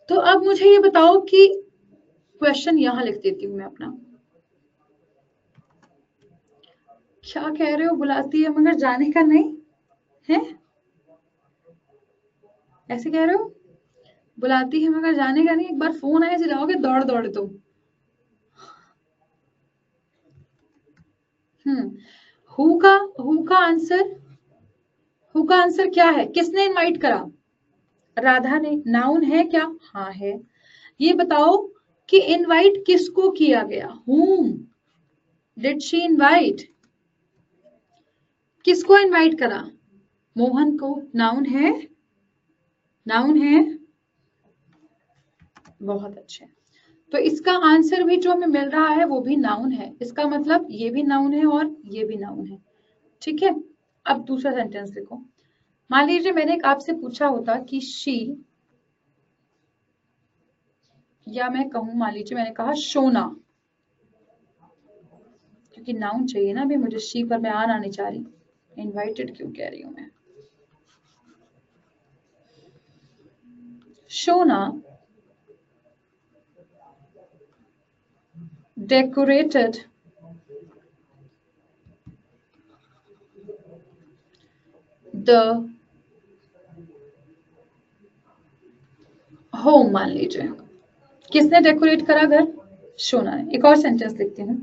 तो अब मुझे ये बताओ कि क्वेश्चन यहां लिख देती हूं मैं अपना, क्या कह रहे हो, बुलाती है मगर जाने का नहीं है, ऐसे कह रहे हो, बुलाती है मगर जाने का नहीं, एक बार फोन आए से जाओगे दौड़ दौड़ तो। हम्म, हु का आंसर, हु का आंसर क्या है, किसने इनवाइट करा, राधा ने, नाउन है क्या, हाँ है। ये बताओ कि इनवाइट किसको किया गया, whom did she invite, किसको इनवाइट करा, मोहन को, नाउन है, नाउन है, बहुत अच्छे। तो इसका आंसर भी जो हमें मिल रहा है वो भी नाउन है, इसका मतलब ये भी नाउन है और ये भी नाउन है, ठीक है। अब दूसरा सेंटेंस देखो, मान लीजिए मैंने आपसे पूछा होता कि शी, या मैं कहूं मान लीजिए मैंने कहा शोना, क्योंकि नाउन चाहिए ना अभी मुझे, शी पर मैं आना नहीं चाह रही, इनवाइटेड क्यों कह रही हूं मैं, शोना decorated the home, मान लीजिए किसने डेकोरेट करा घर, शोना ने। एक और सेंटेंस लिखती हूँ,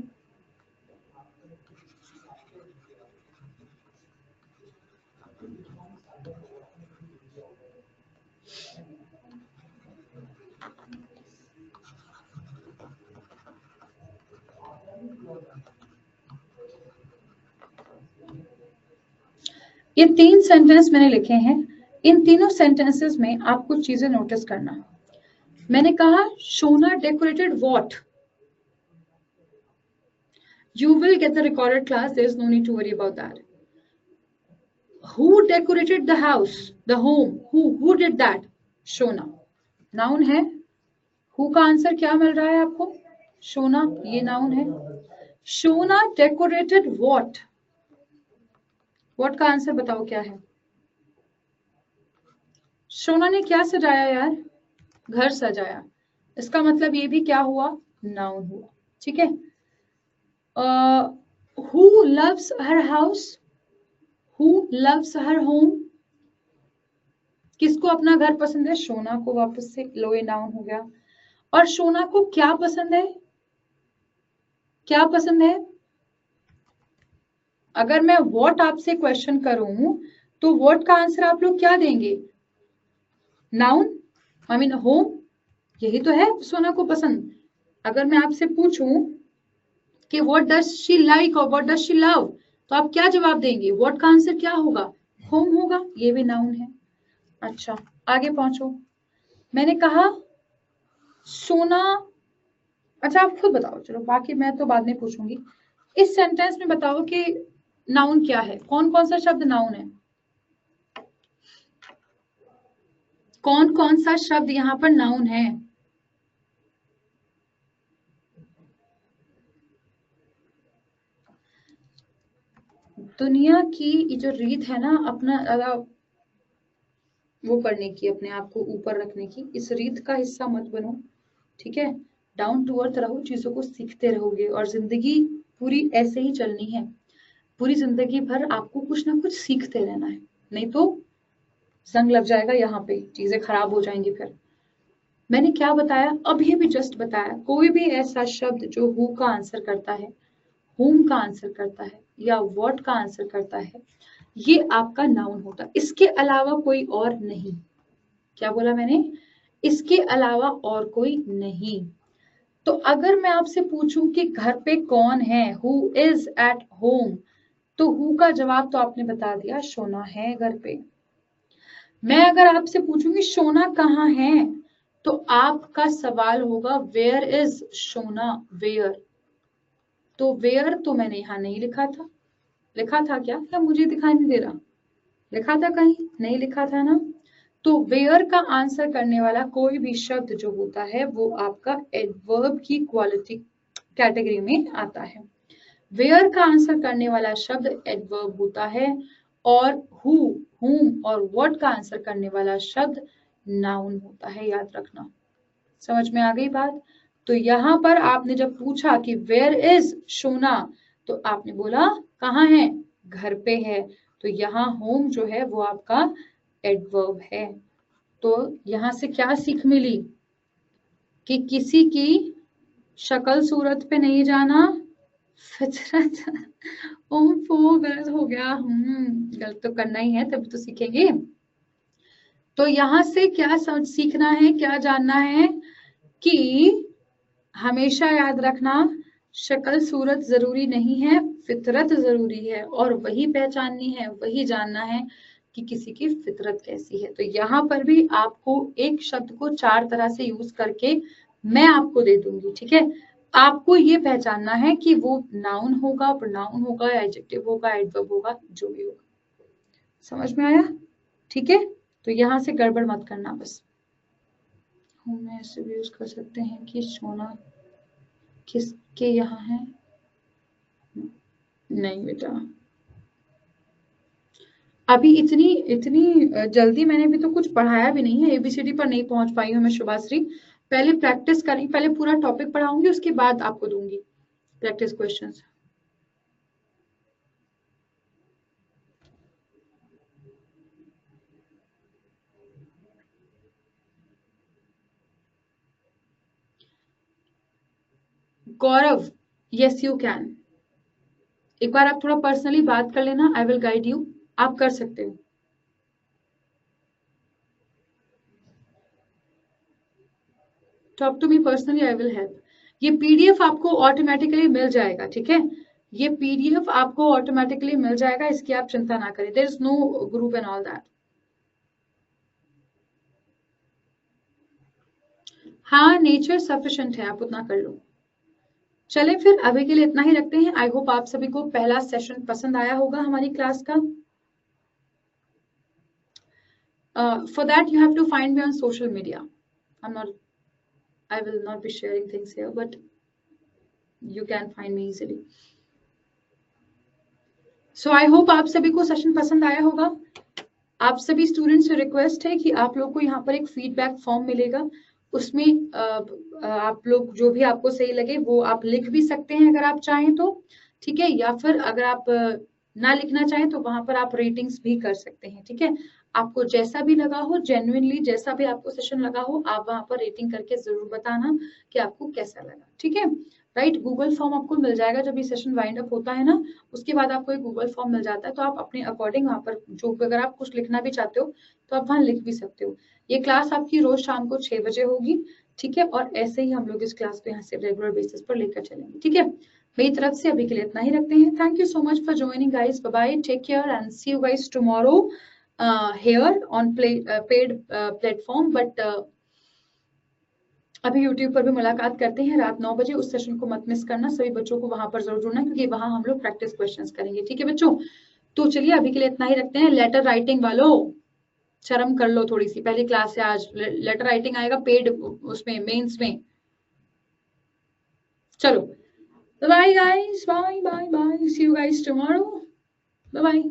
ये 3 सेंटेंस मैंने लिखे हैं, इन तीनों सेंटेंसेस में आप कुछ चीजें नोटिस करना। मैंने कहा Shona decorated what, You will get the recorded class. There is no need to worry about that. Who decorated the house, the home? Who did that? Shona. Noun है. Who का आंसर क्या मिल रहा है आपको? Shona. ये noun है. Shona decorated what? What का answer बताओ क्या है? शोना ने क्या सजाया यार? घर सजाया. इसका मतलब ये भी क्या हुआ? नाउन हुआ. ठीक है. Who loves her house? Who loves her home? किसको अपना घर पसंद है? शोना को. वापस से लो, ये नाउन हो गया. और शोना को क्या पसंद है? क्या पसंद है? अगर मैं व्हाट आपसे क्वेश्चन करूं तो व्हाट का आंसर आप लोग क्या देंगे? Noun, I mean home. यही तो है सोना को पसंद. अगर मैं आपसे पूछूं कि व्हाट डज शी लाइक और व्हाट डज शी लव, तो आप क्या जवाब देंगे? व्हाट का आंसर क्या होगा? होम होगा. ये भी नाउन है. अच्छा, आगे पहुंचो. मैंने कहा सोना. अच्छा, आप खुद बताओ. चलो, बाकी मैं तो बाद में पूछूंगी. इस सेंटेंस में बताओ कि नाउन क्या है. कौन कौन सा शब्द नाउन है? कौन कौन सा शब्द यहाँ पर नाउन है? दुनिया की जो रीत है ना, अपना वो करने की, अपने आप को ऊपर रखने की, इस रीत का हिस्सा मत बनो. ठीक है. डाउन टू अर्थ रहो, चीजों को सीखते रहोगे और जिंदगी पूरी ऐसे ही चलनी है. पूरी जिंदगी भर आपको कुछ ना कुछ सीखते रहना है, नहीं तो जंग लग जाएगा यहाँ पे, चीजें खराब हो जाएंगी फिर. मैंने क्या बताया? अभी भी जस्ट बताया. कोई भी ऐसा शब्द जो हु का आंसर करता है, whom का आंसर करता है या what का आंसर करता है, ये आपका नाउन होता है. इसके अलावा कोई और नहीं. क्या बोला मैंने? इसके अलावा और कोई नहीं. तो अगर मैं आपसे पूछूं कि घर पे कौन है, हु इज एट होम, तो हु का जवाब तो आपने बता दिया, शोना है घर पे. मैं अगर आपसे पूछूंगी शोना कहाँ है, तो आपका सवाल होगा वेयर इज शोना, वेयर. तो वेयर तो मैंने यहाँ नहीं लिखा था. लिखा था क्या मुझे दिखाई नहीं दे रहा? लिखा था कहीं? नहीं लिखा था ना. तो वेयर का आंसर करने वाला कोई भी शब्द जो होता है वो आपका एडवर्ब की क्वालिटी कैटेगरी में आता है. वेयर का आंसर करने वाला शब्द एडवर्ब होता है और हु, whom और what का आंसर करने वाला शब्द नाउन होता है. याद रखना. समझ में आ गई बात? तो यहाँ पर आपने जब पूछा कि वेयर इज शोना, तो आपने बोला कहाँ है? घर पे है. तो यहाँ होम जो है वो आपका एडवर्ब है. तो यहाँ से क्या सीख मिली? कि किसी की शक्ल सूरत पे नहीं जाना, फितरत. ओम्फो, गलत हो गया. गलत तो करना ही है, तभी तो सीखेंगे. तो यहाँ से क्या सीखना है, क्या जानना है? कि हमेशा याद रखना, शक्ल सूरत जरूरी नहीं है, फितरत जरूरी है. और वही पहचाननी है, वही जानना है कि किसी की फितरत कैसी है. तो यहाँ पर भी आपको एक शब्द को 4 तरह से यूज करके मैं आपको दे दूंगी. ठीक है. आपको ये पहचानना है कि वो नाउन होगा, प्रोनाउन होगा, एडजेक्टिव होगा, एडवर्ब होगा, जो भी होगा. समझ में आया? ठीक है. तो यहाँ से गड़बड़ मत करना बस. हम ऐसे भी यूज कर सकते हैं कि सोना किसके यहाँ है. नहीं बेटा, अभी इतनी इतनी जल्दी मैंने भी तो कुछ पढ़ाया भी नहीं है. एबीसीडी पर नहीं पहुंच पाई हूँ मैं शुभाश्री. पहले प्रैक्टिस करी, पहले पूरा टॉपिक पढ़ाऊंगी, उसके बाद आपको दूंगी practice questions. Gaurav, yes you can. एक बार आप थोड़ा पर्सनली बात कर लेना. I will guide you. आप कर सकते हो. Talk to me personally, I will help. ये पीडीएफ आपको ऑटोमेटिकली मिल जाएगा. ठीक है. ये पीडीएफ आपको ऑटोमेटिकली मिल जाएगा, इसकी आप चिंता ना करें. There is no group and all that. हाँ, नेचर सफिशिएंट है, आप उतना कर लो. चले फिर अभी के लिए इतना ही रखते हैं। आई होप आप सभी को पहला सेशन पसंद आया होगा हमारी क्लास का। For that you have to find me on social media. I will not be sharing things here, but you can find me easily. So I hope आप सभी को सेशन पसंद आया होगा। आप सभी स्टूडेंट्स से रिक्वेस्ट है कि आप लोग को यहाँ पर एक फीडबैक फॉर्म मिलेगा, उसमें आप लोग जो भी आपको सही लगे वो आप लिख भी सकते हैं अगर आप चाहें तो, ठीक है, या फिर अगर आप ना लिखना चाहें तो वहां पर आप रेटिंग्स भी कर सकते हैं, ठीक है। आपको जैसा भी लगा हो, जेन्युइनली जैसा भी आपको सेशन लगा हो, आप वहां पर रेटिंग करके जरूर बताना कि आपको कैसा लगा, ठीक है। राइट, गूगल फॉर्म आपको मिल जाएगा जब ये सेशन वाइंड अप होता है ना, उसके बाद आपको एक गूगल फॉर्म मिल जाता है, तो आप अपने अकॉर्डिंग वहां पर जो अगर आप कुछ लिखना भी चाहते हो तो आप वहां लिख भी सकते हो। ये क्लास आपकी रोज शाम को 6 बजे होगी, ठीक है, और ऐसे ही हम लोग इस क्लास को यहाँ से रेगुलर बेसिस पर लेकर चलेंगे, ठीक है। मेरी तरफ से अभी के लिए इतना ही रखते हैं। Thank you so much for joining guys, bye bye, take care and see you guys tomorrow here on paid platform, but अभी YouTube पर भी मुलाकात करते हैं रात 9 बजे। उस सेशन को मत मिस करना, सभी बच्चों को वहां पर जरूर जुड़ना, क्योंकि वहां हम लोग प्रैक्टिस क्वेश्चंस करेंगे, ठीक है बच्चों। तो चलिए अभी के लिए इतना ही रखते हैं। लेटर राइटिंग वालों शर्म कर लो थोड़ी सी, पहली क्लास है आज, लेटर राइटिंग आएगा पेड उसमें मेंस में। चलो bye guys, bye bye bye, see you guys tomorrow, bye bye.